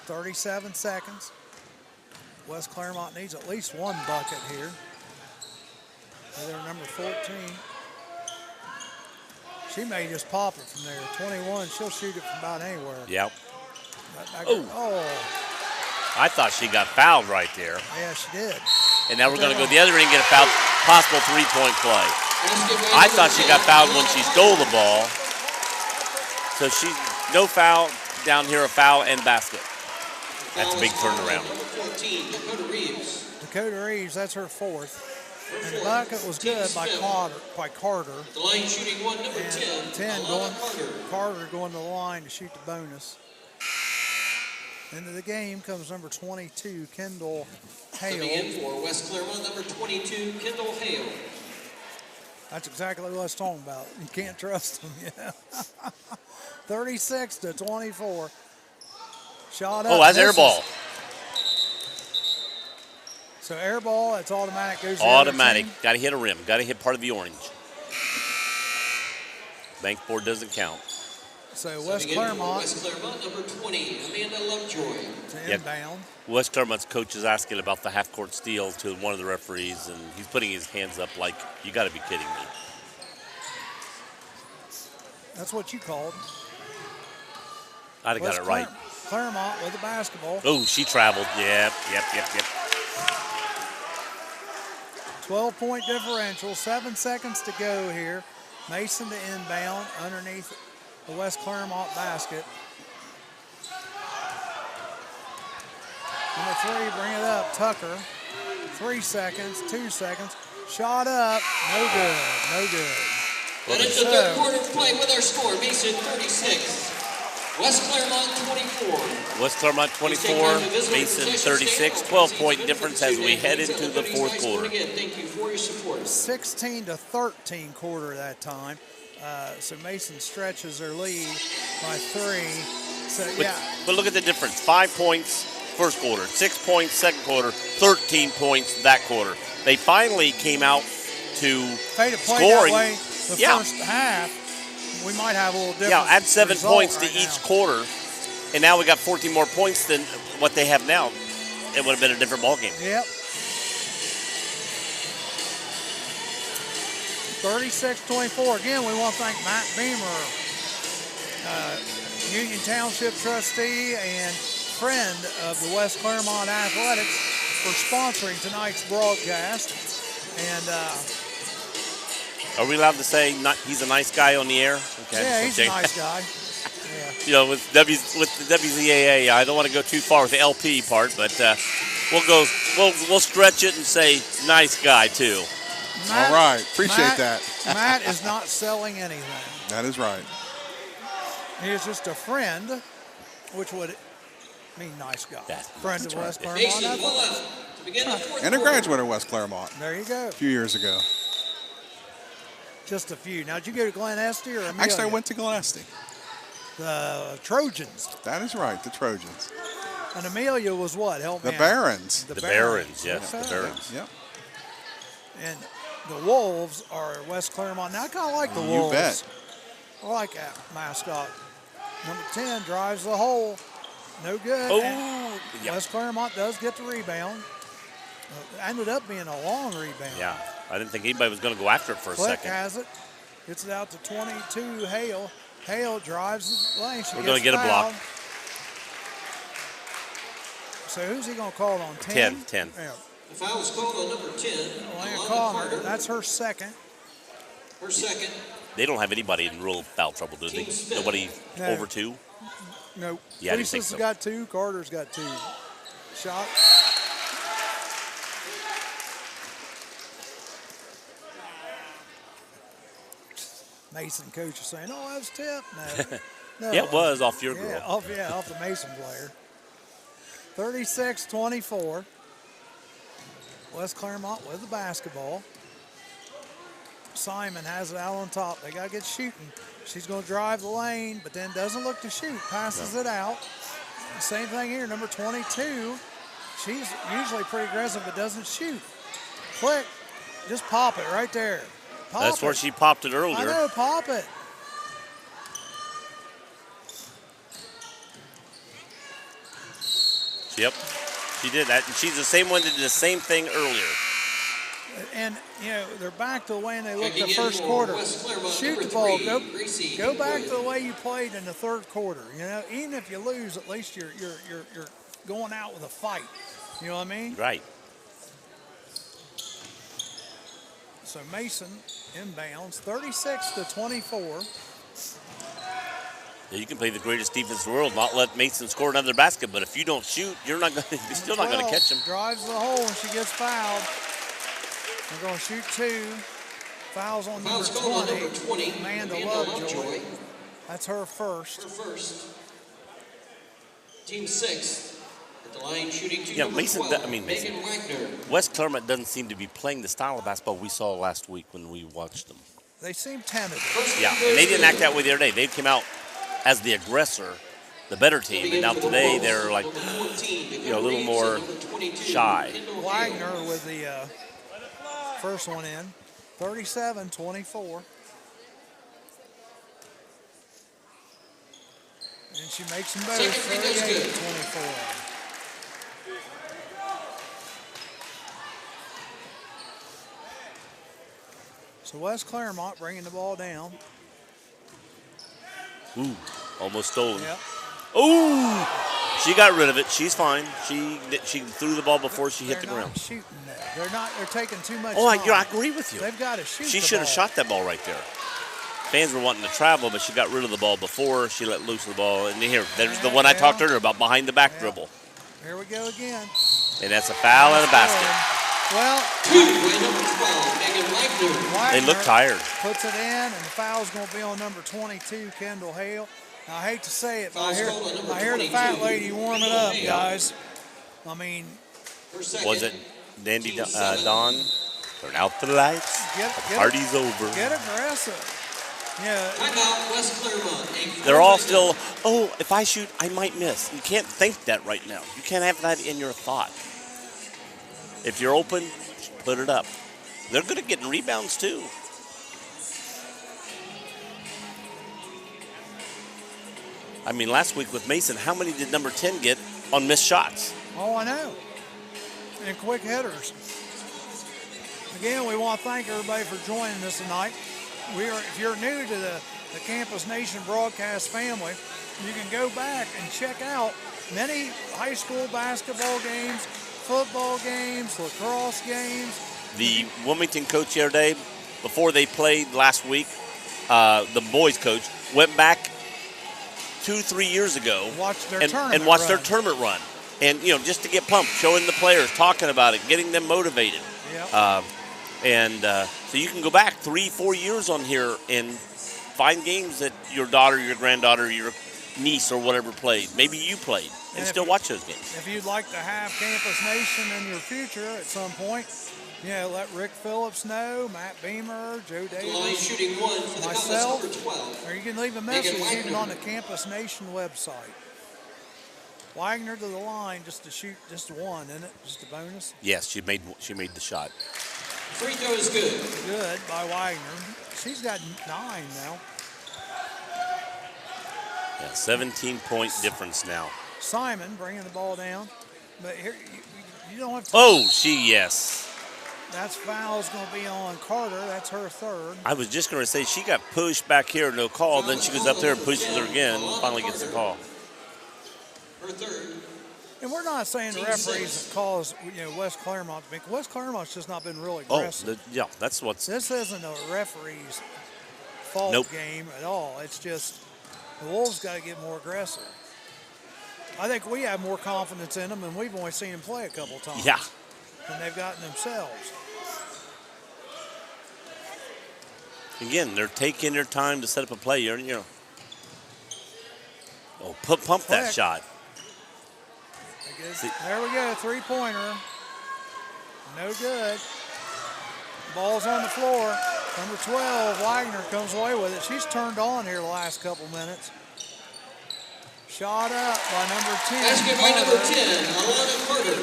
.37 seconds. West Clermont needs at least 1 bucket here. They're number 14. She may just pop it from there. 21, she'll shoot it from about anywhere. Yep. Oh, I thought she got fouled right there. yeah, she did. And now we're going to go the other end and get a foul, possible 3-point play. I thought she got fouled when she stole the ball. So she, no foul, down here a foul and basket. That's a big turnaround. Number 14, Dakota Reeves. Dakota Reeves, that's her 4th. And the bucket was good by Carter. The line shooting 1, number 10, And 10 Alana going, Carter. Carter going to the line to shoot the bonus. Into the game comes number 22, Kendall Coming Hale. in for West Clermont, number 22, Kendall Hale. That's exactly what I was talking about. You can't trust them, 36-24. Shot up. Oh, that's air misses. ball. So air ball, it's automatic. Goes to the other Automatic. team. Got to hit a rim. Got to hit part of the orange. Bank board doesn't count. So West Subbing in for Clermont West Clermont, number 20, Amanda Lovejoy. to Yeah. inbound. West Clermont's coach is asking about the half-court steal to one of the referees, and he's putting his hands up like, you got to be kidding me. That's what you called. I'd have got it right. Clermont with the basketball. Oh, she traveled. Yep. 12-point differential, 7 seconds to go here. Mason to inbound underneath the West Clermont basket. Number 3, bring it up, Tucker. 3 seconds, 2 seconds. Shot up, no good. That is the third quarter of play with our score. Mason 36, West Clermont 24. West Clermont 24, Mason 36. 12-point difference as we head into the fourth quarter. Again, thank you for your support. 16-13 quarter that time. So Mason stretches their lead by 3. So But look at the difference. 5 points first quarter, 6 points second quarter, 13 points that quarter. They finally came out to if they'd have played scoring. that way the first half, we might have a little different. Yeah, add 7 points to right each now. quarter, and now we got 14 more points than what they have now. It would have been a different ballgame. Yep. 36-24. Again, we want to thank Matt Beamer, Union Township trustee and friend of the West Clermont Athletics, for sponsoring tonight's broadcast. And are we allowed to say he's a nice guy on the air? Okay. yeah, he's a nice guy. Yeah. You know, with the WZAA, I don't want to go too far with the LP part, but we'll stretch it and say nice guy too. Matt, All right, appreciate that. Matt is not selling anything. That is right. He is just a friend, which would mean nice guy. Friend of West Clermont Mason Athletics. pull up to begin the fourth And a quarter. graduate of West Clermont There you go. a few years ago. Just a few. Now, did you go to Glen Estee or Amelia? Actually, I went to Gillespie. The Trojans. That is right, the Trojans. And Amelia was what? Help me The out. Barons. The Barons, yes, the Okay. Barons. Yep. And the Wolves are West Clermont. Now, I kind of like the You Wolves. bet. I like that mascot. Number 10 drives the hole. No good. Oh, And yeah. West Clermont does get the rebound. Ended up being a long rebound. Yeah, I didn't think anybody was going to go after it for a Flick second. has it. Gets it out to 22. Hale. Hale drives the lane. She We're gets gonna get a block. fouled. So who's he going to call it on? 10? 10. Yeah. The foul was called on number 10, Elena Alana Carter. Carter. That's her second. Her second. They don't have anybody in real foul trouble, do they? Team spin. Nobody No. over 2? No. Yeah, I didn't think Lisa's so. got 2. Carter's got 2. Shot. Mason coach is saying, "Oh, that was tip." No, Yeah, it was off your Yeah, girl. off the Mason player. 36-24. West Clermont with the basketball. Simon has it out on top. They got to get shooting. She's going to drive the lane, but then doesn't look to shoot. Passes it out. Same thing here, number 22. She's usually pretty aggressive, but doesn't shoot. Click. Just pop it right there. Pop That's it. where she popped it earlier. I know, pop it. Yep, she did that. And she's the same one that did the same thing earlier. And, you know, they're back to the way they looked the Checking in first for quarter. West Clermont, Shoot number the ball. 3, Gracie Go back Boyer. to the way you played in the third quarter. You know, even if you lose, at least you're going out with a fight. You know what I mean? Right. So Mason inbounds, 36-24. Yeah, you can play the greatest defense in the world, not let Mason score another basket, but if you don't shoot, you're still not going to 12 catch him. Drives the hole and she gets fouled. They're going to shoot 2. Fouls on number Foul's called on 20. number 20, Amanda Amanda Lovejoy. Lovejoy. That's her first. Her first. Team 6 at the line shooting 2. Yeah, number Mason, 12, Mason. Megan Wagner. West Clermont doesn't seem to be playing the style of basketball we saw last week when we watched them. They seem tentative. First Yeah, one and they goes didn't to act that way the other day. They came out as the aggressor, the better team, and now today they're like, number 14, a little Reeves, more and number 22, shy. Kendall Hale. Wagner with the first one in, 37-24. And she makes them better, Second free throw's good. 38-24. So West Clermont bringing the ball down. Ooh, almost stolen. Yep. Oh, she got rid of it. She's fine. She threw the ball before she hit the They're ground. not shooting that. They're taking too much Oh, time. I agree with you. They've got to shoot She the should have ball. shot that ball right there. Fans were wanting to travel, but she got rid of the ball before she let loose the ball. And here, there's the one I talked earlier about behind the back dribble. Here we go again. And that's a foul and a basket. Well, Number 12, Megan Wagner. They look tired. Puts it in, and the foul's going to be on number 22, Kendall Hale. Now, I hate to say it, but I hear the fat lady warming up, guys. I mean, Was it Dandy Dawn? Turn out the lights. The party's over. Get aggressive. Yeah. Timeout, West Clermont. They're all still, oh, if I shoot, I might miss. You can't think that right now. You can't have that in your thought. If you're open, put it up. They're good at getting rebounds, too. I mean, last week with Mason, how many did number 10 get on missed shots? Oh, I know. And quick hitters. Again, we want to thank everybody for joining us tonight. If you're new to the Campus Nation broadcast family, you can go back and check out many high school basketball games, football games, lacrosse games. The Wilmington coach the other day, before they played last week, the boys coach went back 2-3 years ago and watched their tournament run. And, just to get pumped, showing the players, talking about it, getting them motivated. Yep. So you can go back 3-4 years on here and find games that your daughter, your granddaughter, your niece or whatever played. Maybe you played and still watch those games. If you'd like to have Campus Nation in your future at some point, let Rick Phillips know, Matt Beamer, Joe Davis, line shooting one for the myself, Comets, number 12. or you can leave a message even on the Campus Nation website. Wagner to the line just to shoot just one, isn't it? Just a bonus? Yes, she made the shot. Free throw is good. Good by Wagner. She's got 9 now. Yeah, 17-point difference now. Simon bringing the ball down. But here, you don't have to. Oh, yes. That's foul's going to be on Carter. That's her third. I was just going to say she got pushed back here, no call. Then she goes up there and pushes her again and finally gets the call. Her third. And we're not saying the referees have caused West Clermont, because West Clermont's just not been really aggressive. That's what's. This isn't a referee's fault game at all. It's just the Wolves got to get more aggressive. I think we have more confidence in them, and we've only seen them play a couple times. Yeah. And they've gotten themselves. Again, they're taking their time to set up a play. Pump that shot. There we go, three-pointer. No good. Ball's on the floor. Number 12, Wagner comes away with it. She's turned on here the last couple minutes. Shot up by number 10. Basket by number 10, Alana Carter.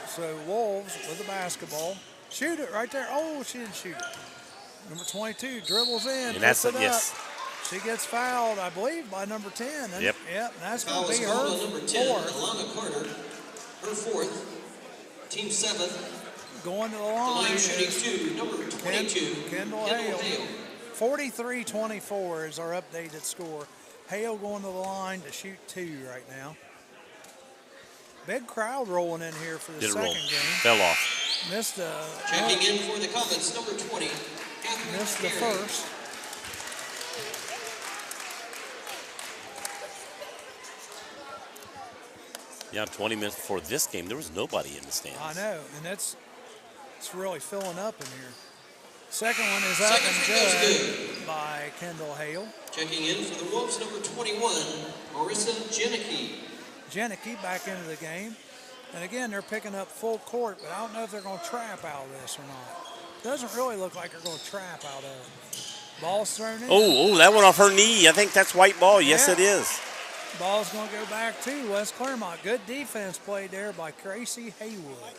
So Wolves with the basketball. Shoot it right there. Oh, she didn't shoot it. Number 22 dribbles in. And that's it, yes. She gets fouled, I believe, by number 10. Yep. Yep, and that's going to be her number 10, fourth. Alana Carter, her fourth. Team seventh. Going to the The line. line shooting 2, number 22, Kendall Hale. 43-24 is our updated score. Hale going to the line to shoot 2 right now. Big crowd rolling in here for the second game. Fell off. Missed checking in for the Comets, number 20. Missed the first. Yeah, 20 minutes before this game, there was nobody in the stands. I know, and it's really filling up in here. Second one is up and good by Kendall Hale. Checking in for the Wolves, number 21, Marissa Janicki. Janicki back into the game. And again, they're picking up full court, but I don't know if they're going to trap out of this or not. Doesn't really look like they're going to trap out of it. Ball's thrown in. Oh, that went off her knee. I think that's white ball. Yes, it is. Ball's going to go back to West Clermont. Good defense played there by Gracie Haywood.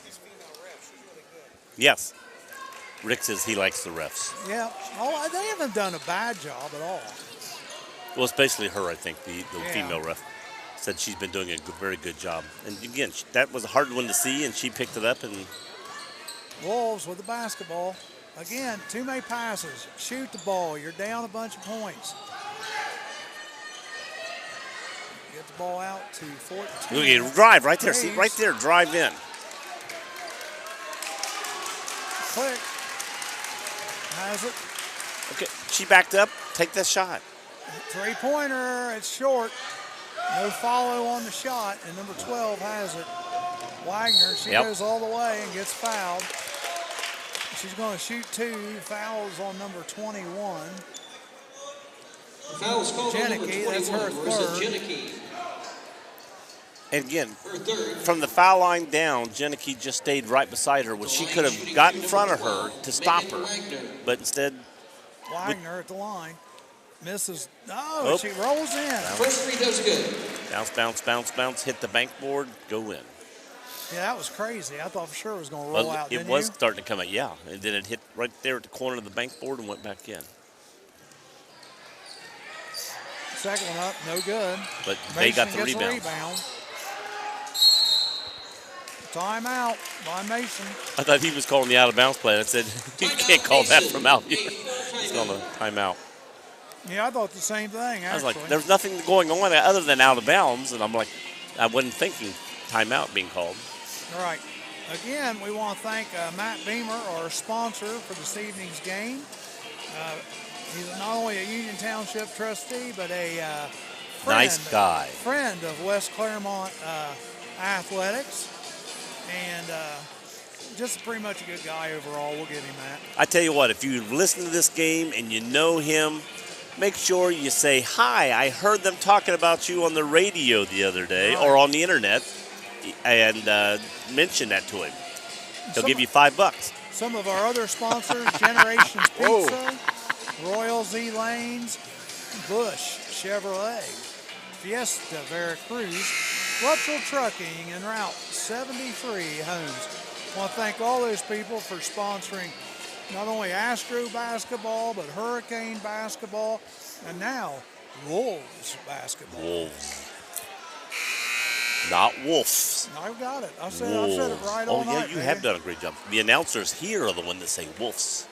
Yes. Rick says he likes the refs. Yeah. Oh, they haven't done a bad job at all. Well, especially her, I think, the female ref. Said she's been doing a very good job. And again, that was a hard one to see, and she picked it up. And Wolves with the basketball. Again, too many passes. Shoot the ball. You're down a bunch of points. Get the ball out to 14. Look at drive right there. See, right there, drive in. Click. Has it. Okay, she backed up. Take that shot. Three-pointer. It's short. No follow on the shot, and number 12 has it. Wagner, she goes all the way and gets fouled. She's going to shoot 2. Fouls on number 21. Foul is called on number 21. That's her third. And again, from the foul line down, Janicki just stayed right beside her when she could have got in front of her to stop her. But instead, Wagner at the line. Misses. Oh, she rolls in. First free throws good. Bounce, bounce, bounce, bounce. Hit the bank board. Go in. Yeah, that was crazy. I thought for sure it was going to roll out. It was starting to come out, yeah. And then it hit right there at the corner of the bank board and went back in. Second one up, no good. But they got the rebound. Timeout by Mason. I thought he was calling the out of bounds play. I said, you can't call that from out here. He's calling a timeout. Yeah, I thought the same thing, actually. I was like, there's nothing going on other than out of bounds. And I'm like, I wasn't thinking timeout being called. All right. Again, we want to thank Matt Beamer, our sponsor for this evening's game. He's not only a Union Township trustee, but a nice guy. Friend of West Clermont Athletics. And just pretty much a good guy overall. We'll give him that. I tell you what, if you listen to this game and you know him, make sure you say, hi, I heard them talking about you on the radio the other day or on the internet, and mention that to him. He'll give you $5. Some of our other sponsors, Generations Pizza, Royal Z Lanes, Bush Chevrolet, Fiesta Veracruz, Luttrell Trucking, and Route 73 Homes. I want to thank all those people for sponsoring not only Astro basketball, but Hurricane basketball, and now Wolves basketball. Wolves. Not Wolves. I've got it. I've said it right all night. Oh, yeah, you have done a great job. The announcers here are the one that say Wolves.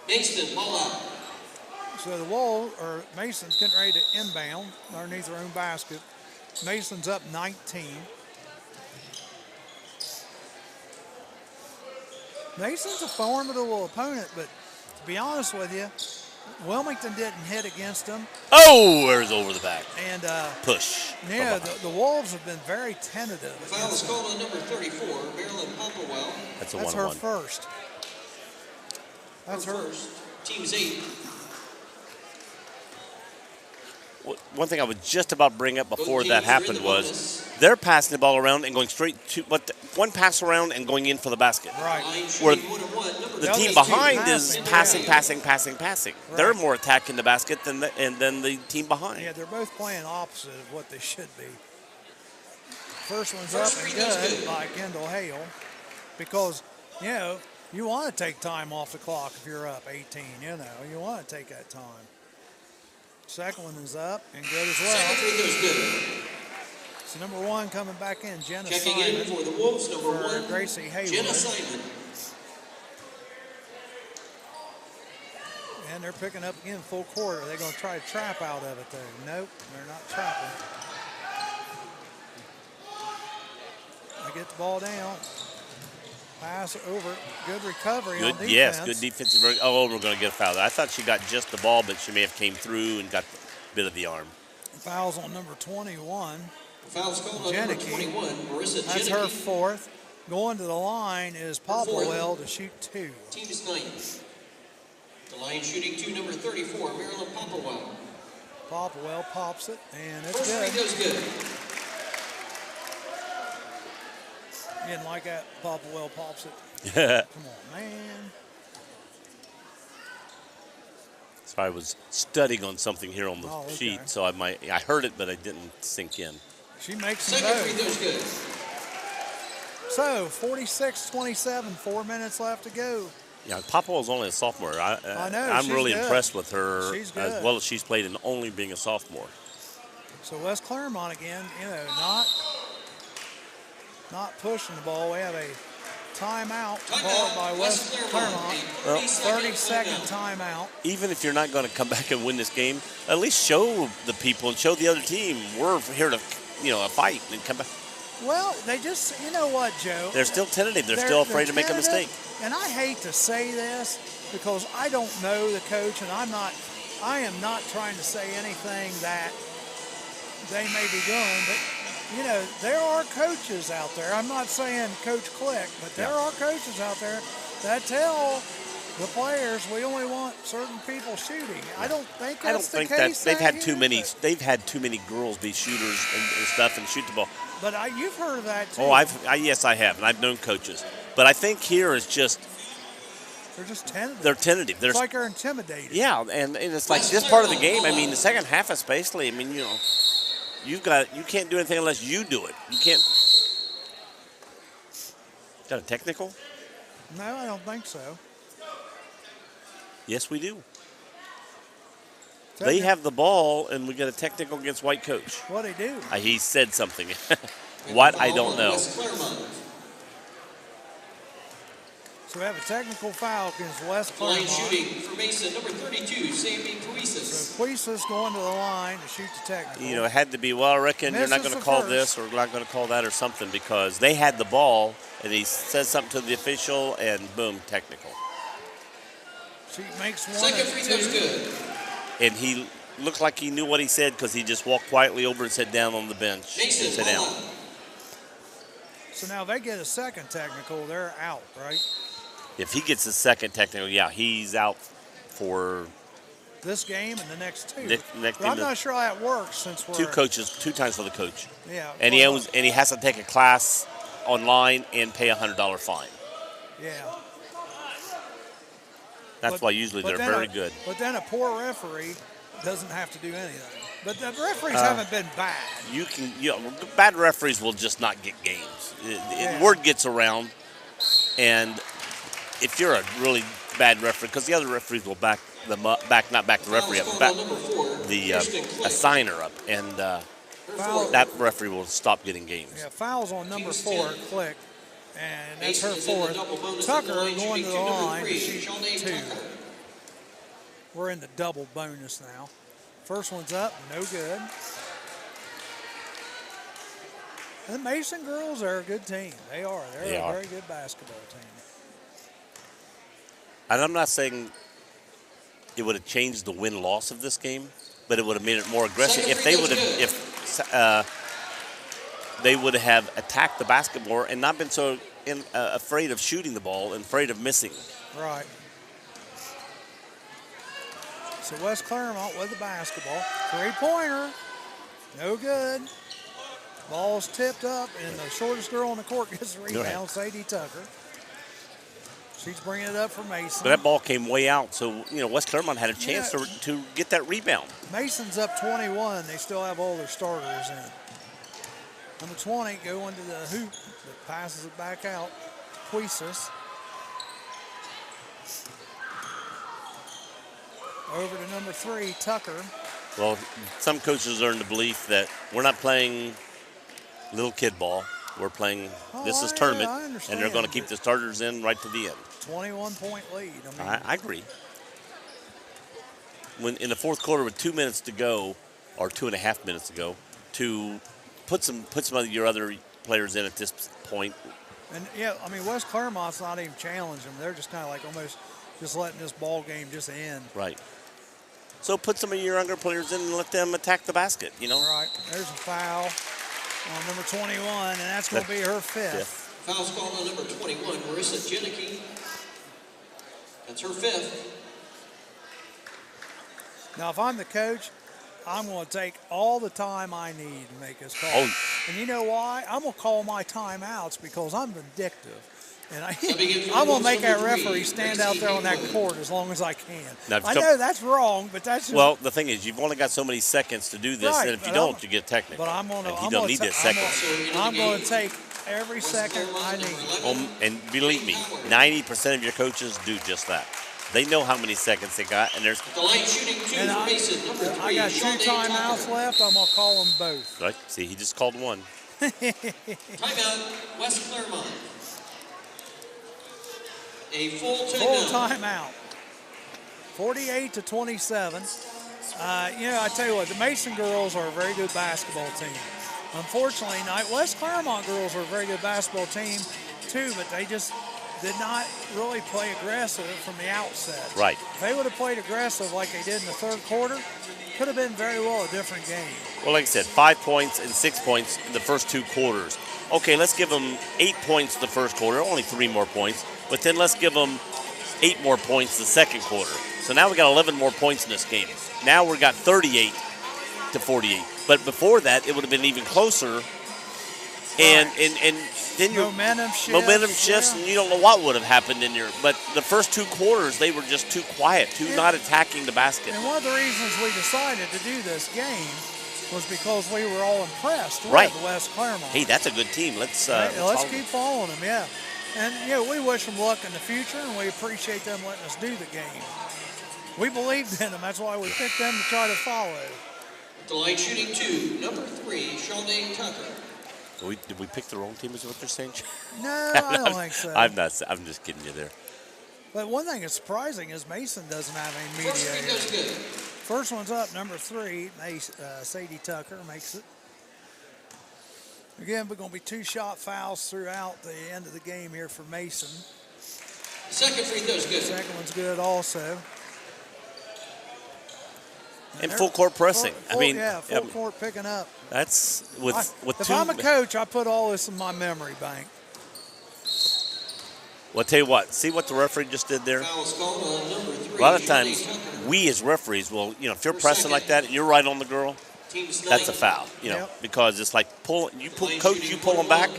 Kingston, ball out. So the Mason's getting ready to inbound underneath their own basket. Mason's up 19. Mason's a formidable opponent, but to be honest with you, Wilmington didn't hit against them. Oh, there's over the back. And push. Yeah, the Wolves have been very tentative. Foul is called on number 34, Marilyn Popplewell. That's her first. That's her first. Team's 8. One thing I was just about to bring up before that happened was they're passing the ball around and going straight to one pass around and going in for the basket. Right. Where the team behind is passing. Right. They're more attacking the basket than the team behind. Yeah, they're both playing opposite of what they should be. First one's up and good by Kendall Hale because, you want to take time off the clock if you're up 18, You want to take that time. Second one is up and good as well. Second free throw's good. So number 1 coming back in, Jenna Checking Simon. in for the Wolves, number 1, Gracie Hayward. Jenna Simon. And they're picking up again full court. Are they going to try to trap out of it, though? Nope, they're not trapping. They get the ball down. Pass over. Good recovery on defense. Yes, good defensive. Oh, we're going to get a foul. I thought she got just the ball, but she may have came through and got a bit of the arm. Fouls on number 21. Fouls called on number 21, Marissa That's Janicki. her fourth. Going to the line is Popplewell to shoot 2. Team is 9. The line shooting 2, number 34, Marilyn Popplewell. Popplewell pops it, and it's First free good. throw's good. Didn't like that. Popplewell pops it. Come on, man. So I was studying on something here on the sheet, so I heard it, but I didn't sink in. She makes them Second free both. throw's good. So 46-27, 4 minutes left to go. Yeah, Popplewell's only a sophomore. I know. I'm she's really good. impressed with her She's good. as well as she's played in only being a sophomore. So West Clermont again, not pushing the ball. We have a timeout called by West Clermont. 30-second timeout. Even if you're not going to come back and win this game, at least show the people and show the other team we're here to, fight and come back. Well, they just, you know what, Joe? They're still tentative. They're still afraid to make a mistake. And I hate to say this because I don't know the coach, and I am not trying to say anything that they may be doing, but there are coaches out there. I'm not saying Coach Click, but there are coaches out there that tell the players we only want certain people shooting. I don't think that's the case. They've had too many. They've had too many girls be shooters and stuff and shoot the ball. But you've heard of that too. Oh, yes, I have, and I've known coaches. But I think here is just they're just tentative. They're tentative. It's like they're intimidated. Yeah, and it's like this part of the game. I mean, the second half especially. I mean, you can't do anything unless you do it. You can't. Got a technical? No, I don't think so. Yes, we do. They have the ball, and we got a technical against White Coach. What'd he do? He said something. What? I don't know. So we have a technical foul against West Clermont. Line shooting for Mason, number 32, Sammy Puises. So Puises going to the line to shoot the technical. It had to be, I reckon you're not going to call this or not going to call that or something because they had the ball, and he says something to the official, and boom, technical. She makes one. Second free throw's good. And he looked like he knew what he said because he just walked quietly over and sat down on the bench and sat down. So now they get a second technical, they're out, right? If he gets a second technical, he's out for this game and the next two. But I'm not sure how that works since we're 2 times for the coach. Yeah. And he has to take a class online and pay $100 fine. Yeah. That's why usually they're very good. But then a poor referee doesn't have to do anything. But the referees haven't been bad. Bad referees will just not get games. Word gets around, and if you're a really bad referee, because the other referees will back the referee up, back the assigner up, and that referee will stop getting games. Yeah, fouls on number 4, Click. And that's her fourth. Tucker going to the line to shoot 2. We're in the double bonus now. First one's up, no good. The Mason girls are a good team. They are. They're a very good basketball team. And I'm not saying it would have changed the win-loss of this game, but it would have made it more aggressive if they would have attacked the basket more and not been so afraid of shooting the ball and afraid of missing. Right. So West Clermont with the basketball. 3-pointer. No good. Ball's tipped up, and the shortest girl on the court gets the rebound, Sadie Tucker. She's bringing it up for Mason. But that ball came way out, so West Clermont had a chance to get that rebound. Mason's up 21. They still have all their starters in. Number 20 going to the hoop, that passes it back out. Puises. Over to number 3, Tucker. Well, some coaches are in the belief that we're not playing little kid ball. We're playing, this is tournament, and they're going to keep the starters in right to the end. 21-point lead. I agree. When in the fourth quarter with 2 minutes to go, or 2.5 minutes to go, to put some of your other players in at this point. And West Clermont's not even challenging them. They're just kind of like almost just letting this ball game just end. Right. So put some of your younger players in and let them attack the basket, Right. There's a foul on number 21, and that's going to be her 5th. Foul's called on number 21, Marissa Janicki. That's her 5th. Now, if I'm the coach, I'm going to take all the time I need to make this call. Oh. And you know why? I'm going to call my timeouts because I'm vindictive. And I'm going to make that referee stand out there on that court as long as I can. I know that's wrong, but that's just... Well, the thing is, you've only got so many seconds to do this, and if you don't, you get technical. But I'm going to... You don't need this second. I'm going to take every second I need. And believe me, 90% of your coaches do just that. They know how many seconds they got, and there's... The line shooting 2 for Mason, number 3. I got 2 timeouts left. I'm going to call them both. Right. See, he just called one. Timeout, West Clermont. A full Full timeout. timeout. 48-27. I tell you what, the Mason girls are a very good basketball team. Unfortunately, West Clermont girls are a very good basketball team too, but they just did not really play aggressive from the outset. Right. If they would have played aggressive like they did in the third quarter, could have been very well a different game. Well, like I said, 5 points and 6 points in the first 2 quarters. Okay, let's give them 8 points the first quarter, only 3 more points, but then let's give them 8 more points the second quarter. So now we got 11 more points in this game. Now we got 38-48. But before that, it would have been even closer. And then your momentum shifts, and you don't know what would have happened in your. But the first 2 quarters, they were just too quiet, not attacking the basket. And one of the reasons we decided to do this game was because we were all impressed with West Clermont. Hey, that's a good team. Let's keep following them, yeah. And we wish them luck in the future, and we appreciate them letting us do the game. We believed in them. That's why we picked them to try to follow. The line shooting 2, number 3, Shawnee Tucker. Did we pick the wrong team? Is what you're saying? No, I don't think so. I'm not. I'm just kidding you there. But one thing that's surprising is Mason doesn't have any First free mediators. throw's good. First one's up, number 3, Sadie Tucker makes it. Again, we're going to be 2 shot fouls throughout the end of the game here for Mason. Second free throw's good. Second one's good also. And full court pressing. Full court picking up. That's with if 2. I'm a coach, I put all this in my memory bank. Well, I'll tell you what. See what the referee just did there? Foul's called on number 3. A lot of times, we as referees will, if you're pressing like that and you're right on the girl, that's a foul. Because it's like coach, you pull them back,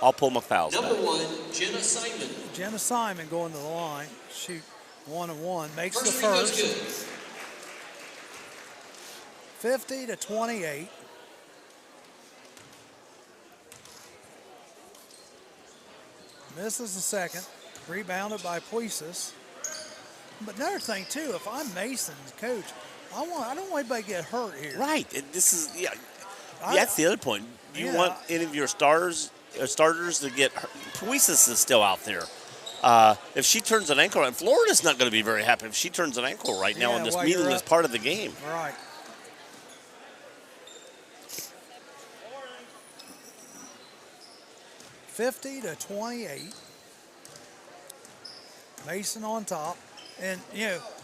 I'll pull my fouls back. Number 1, Jenna Simon. Jenna Simon going to the line. Shoot 1-1. Makes First the free throw's first. good. 50-28. Misses the second. Rebounded by Puisis. But another thing, too, if I'm Mason's coach, I don't want anybody to get hurt here. Right. And this is, that's the other point. You want any of your starters to get hurt. Puisis is still out there. If she turns an ankle, and Florida's not going to be very happy if she turns an ankle right now in this meaningless part of the game. Right. $50-28. Mason on top. And,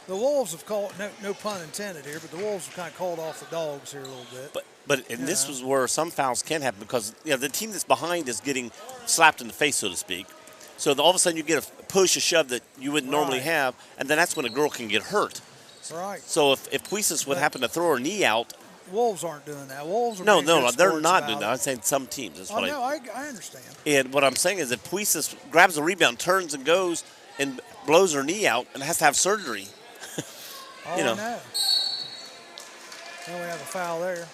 the Wolves have called, no pun intended here, but the Wolves have kind of called off the dogs here a little bit. But this was where some fouls can happen because, the team that's behind is getting slapped in the face, so to speak. So all of a sudden you get a push, a shove that you wouldn't normally have, and then that's when a girl can get hurt. Right. So if Puisis would happen to throw her knee out. Wolves aren't doing that. Wolves are No, they're not doing that. I'm saying some teams. That's what I understand. And what I'm saying is that Puisis grabs a rebound, turns and goes, and blows her knee out and has to have surgery. I know. Then we have a foul there.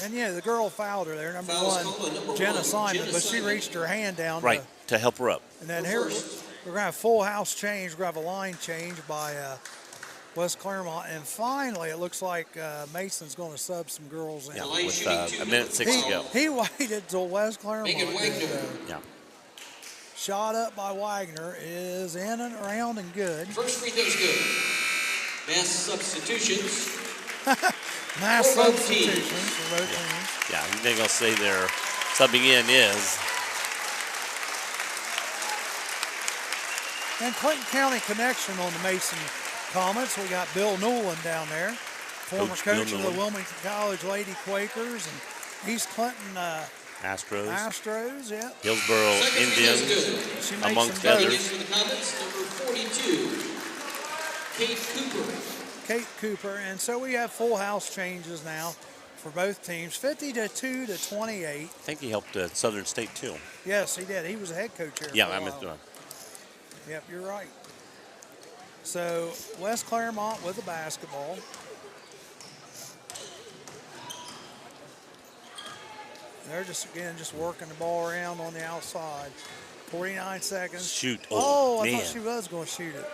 And, the girl fouled her there, number 1, Jenna Simon, but she reached her hand down. Right, to help her up. And then here we're going to have full house change. We're going to have a line change by West Clermont. And finally, it looks like Mason's going to sub some girls in. Yeah, with a minute 6 to go. He waited till West Clermont. Yeah. Shot up by Wagner is in and around and good. First free throw's good. Mass substitutions. Mass for both substitutions teams. for both teams. Yeah, they're going to say their subbing in is. And Clinton County connection on the Mason Comets. We got Bill Newland down there, former coach of the Wilmington College Lady Quakers and East Clinton Astros, yeah. Hillsboro Indians, amongst others. For the Comets, number 42, Kate Cooper. Kate Cooper, and so we have full house changes now for both teams, 52-28. I think he helped Southern State too. Yes, he did. He was a head coach here. Yeah, I missed one. Yep, you're right. So West Clermont with the basketball. They're just working the ball around on the outside. 49 seconds. Shoot. Oh, I man. thought she was going to shoot it.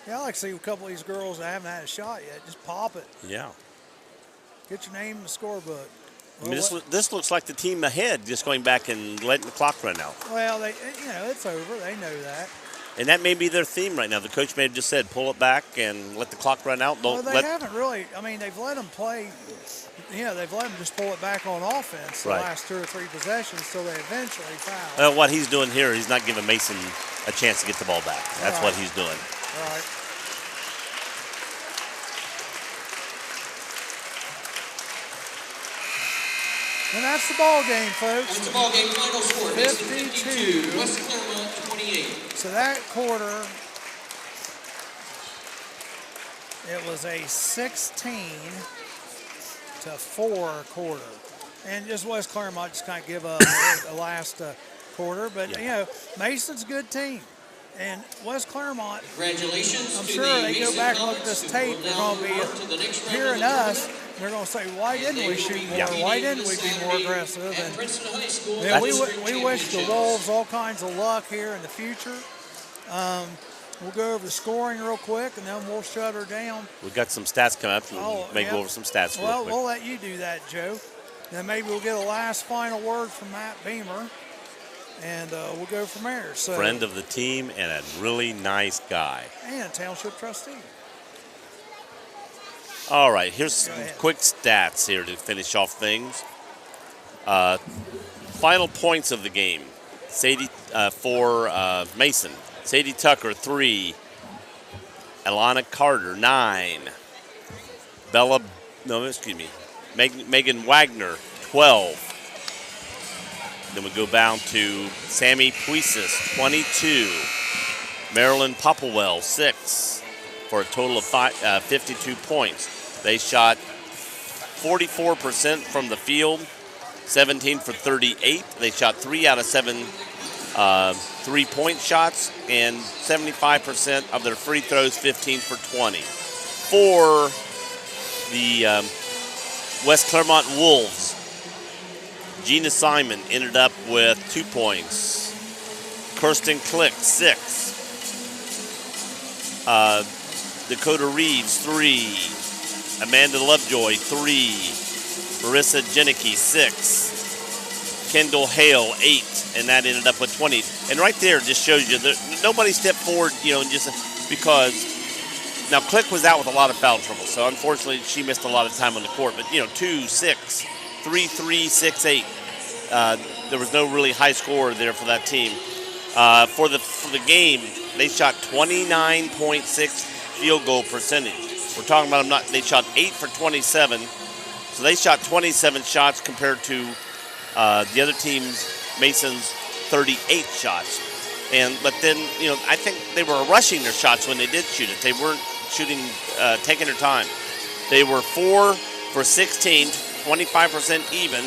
Yeah, I like to see a couple of these girls that haven't had a shot yet. Just pop it. Yeah. Get your name in the scorebook. I mean, this looks like the team ahead, just going back and letting the clock run out. Well, it's over. They know that. And that may be their theme right now. The coach may have just said, pull it back and let the clock run out. Well, they haven't really. I mean, they've let them play. They've let them just pull it back on offense the last 2 or 3 possessions till they eventually foul. What he's doing here, he's not giving Mason a chance to get the ball back. That's what he's doing. Right. And that's the ball game, folks. That's the ball game. Final score: 52. West Clermont 28. So that quarter, it was a 16-4 quarter, and just West Clermont just kind of give up the last quarter. But Mason's a good team, and West Clermont. Congratulations! I'm sure they go back and look at this tape. They're going to be hearing us. They're going to say, why didn't we shoot more? Why didn't we be more aggressive? And we wish the Wolves all kinds of luck here in the future. We'll go over the scoring real quick, and then we'll shut her down. We've got some stats coming up. We'll go over some stats real quick. We'll let you do that, Joe. Then maybe we'll get a last final word from Matt Beamer, and we'll go from there. So, friend of the team and a really nice guy. And township trustee. All right, here's some quick stats here to finish off things. Final points of the game. Sadie for Mason. Sadie Tucker, 3. Alana Carter, 9. Megan Wagner, 12. Then we go down to Sammy Puisis, 22. Marilyn Popplewell, 6. For a total of 52 points. They shot 44% from the field, 17 for 38. They shot 3 out of 7 3-point shots, and 75% of their free throws, 15 for 20. For the West Clermont Wolves, Gina Simon ended up with 2 points. Kirsten Click, 6. Dakota Reeves, 3. Amanda Lovejoy, 3. Marissa Jenicky, 6. Kendall Hale, 8. And that ended up with 20. And right there just shows you that nobody stepped forward, just because now Click was out with a lot of foul trouble. So unfortunately, she missed a lot of time on the court. But, 2, 6, 3, 3, 6, 8. There was no really high scorer there for that team. For the game, they shot 29.6 field goal percentage. We're talking about they shot 8 for 27. So they shot 27 shots compared to the other team's, Mason's, 38 shots. But then, I think they were rushing their shots when they did shoot it. They weren't shooting, taking their time. They were 4 for 16, 25% even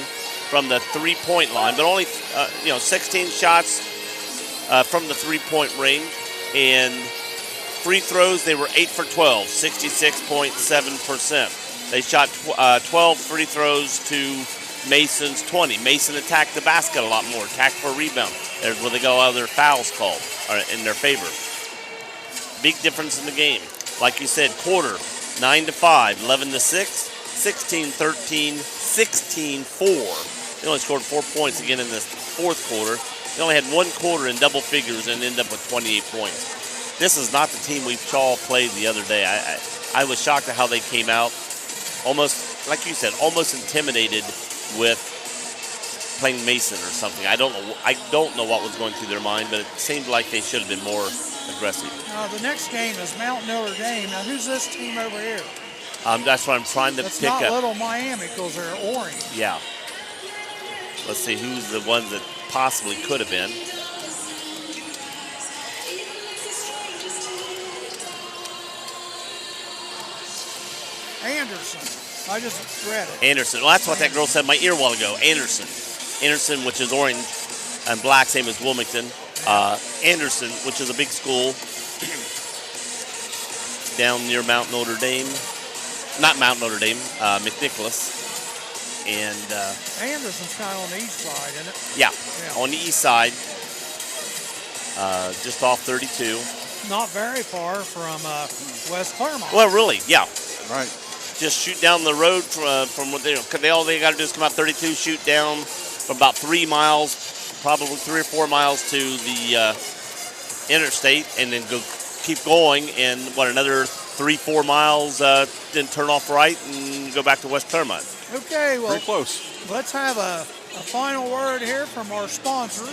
from the 3-point line, but only, 16 shots from the 3-point range. And free throws, they were 8 for 12, 66.7%. They shot 12 free throws to Mason's 20. Mason attacked the basket a lot more, attacked for a rebound. There's where they got a lot of their fouls called in their favor. Big difference in the game. Like you said, quarter, 9-5, 11-6, 16-13, 16-4. They only scored 4 points again in this fourth quarter. They only had 1 quarter in double figures and ended up with 28 points. This is not the team we saw play the other day. I was shocked at how they came out, almost, like you said, almost intimidated with playing Mason or something. I don't know what was going through their mind, but it seemed like they should have been more aggressive. The next game is Mount Notre Dame. Now, who's this team over here? That's what I'm trying to pick up. It's not Little Miami because they're orange. Yeah. Let's see who's the one that possibly could have been. Anderson. I just read it. Anderson. Well, that's what that girl said in my ear a while ago. Anderson. Anderson, which is orange and black, same as Wilmington. Anderson, which is a big school down near Mount Notre Dame. Not Mount Notre Dame, McNicholas. And Anderson's kind of on the east side, isn't it? Yeah, on the east side, just off 32. Not very far from West Clermont. Well, really, yeah. Right. just shoot down the road from what all they got to do is come out 32, shoot down for about 3 miles, probably 3 or 4 miles to the interstate, and then keep going, and another 3-4 miles, then turn off right and go back to West Clermont. Okay, well, Very close. let's have a final word here from our sponsor,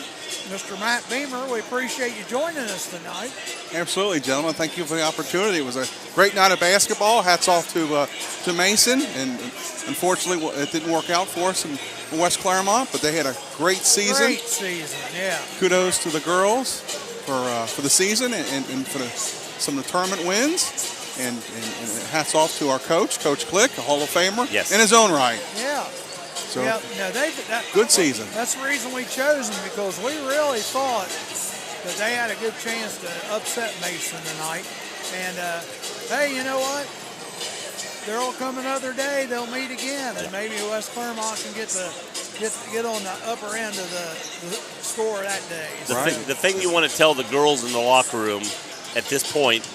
Mr. Matt Beamer. We appreciate you joining us tonight. Absolutely, gentlemen. Thank you for the opportunity. It was a great night of basketball. Hats off to Mason, and unfortunately it didn't work out for us in West Clermont, but they had a great season. Great season, yeah. Kudos to the girls for the season and for some of the tournament wins. And hats off to our coach, Coach Click, a Hall of Famer, yes, in his own right. Yeah. So yeah, no, good season. That's the reason we chose them, because we really thought that they had a good chance to upset Mason tonight. And hey, you know what? There'll come another day. They'll meet again, and maybe West Clermont can get on the upper end of the score that day. The thing you want to tell the girls in the locker room at this point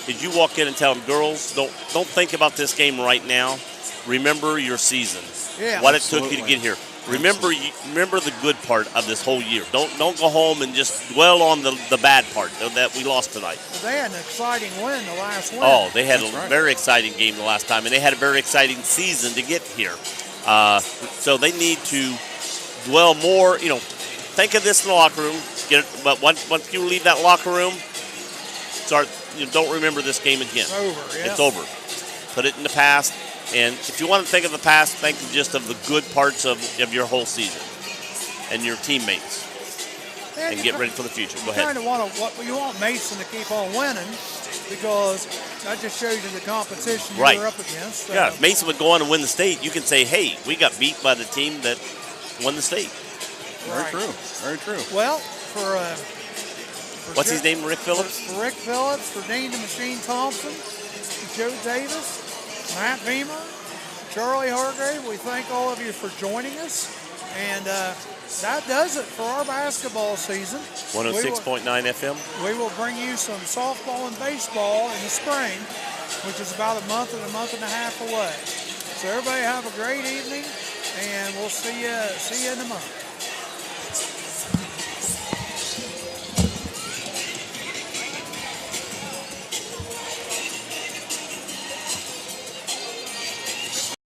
is you walk in and tell them, girls, don't think about this game right now. Remember your season. Yeah, what absolutely. It took you to get here. Remember the good part of this whole year. Don't go home and just dwell on the bad part that we lost tonight. Well, they had an exciting win the last win. Oh, they had That's a right. very exciting game the last time, and they had a very exciting season to get here. So they need to dwell more. Think of this in the locker room. But once you leave that locker room, don't remember this game again. It's over. Yeah. It's over. Put it in the past. And if you want to think of the past, think just of the good parts of your whole season and your teammates, and get ready for the future. Go ahead. You want Mason to keep on winning, because that just shows you the competition Right. you're up against. Yeah, if Mason would go on and win the state, you can say, hey, we got beat by the team that won the state. Very Right. true. Very true. Well, for What's his name, Rick Phillips? For Rick Phillips, for Dean the Machine Thompson, for Joe Davis, Matt Beamer, Charlie Hargrave, we thank all of you for joining us. And that does it for our basketball season. 106.9 FM. We will bring you some softball and baseball in the spring, which is about a month and a half away. So everybody have a great evening, and we'll see you in a month.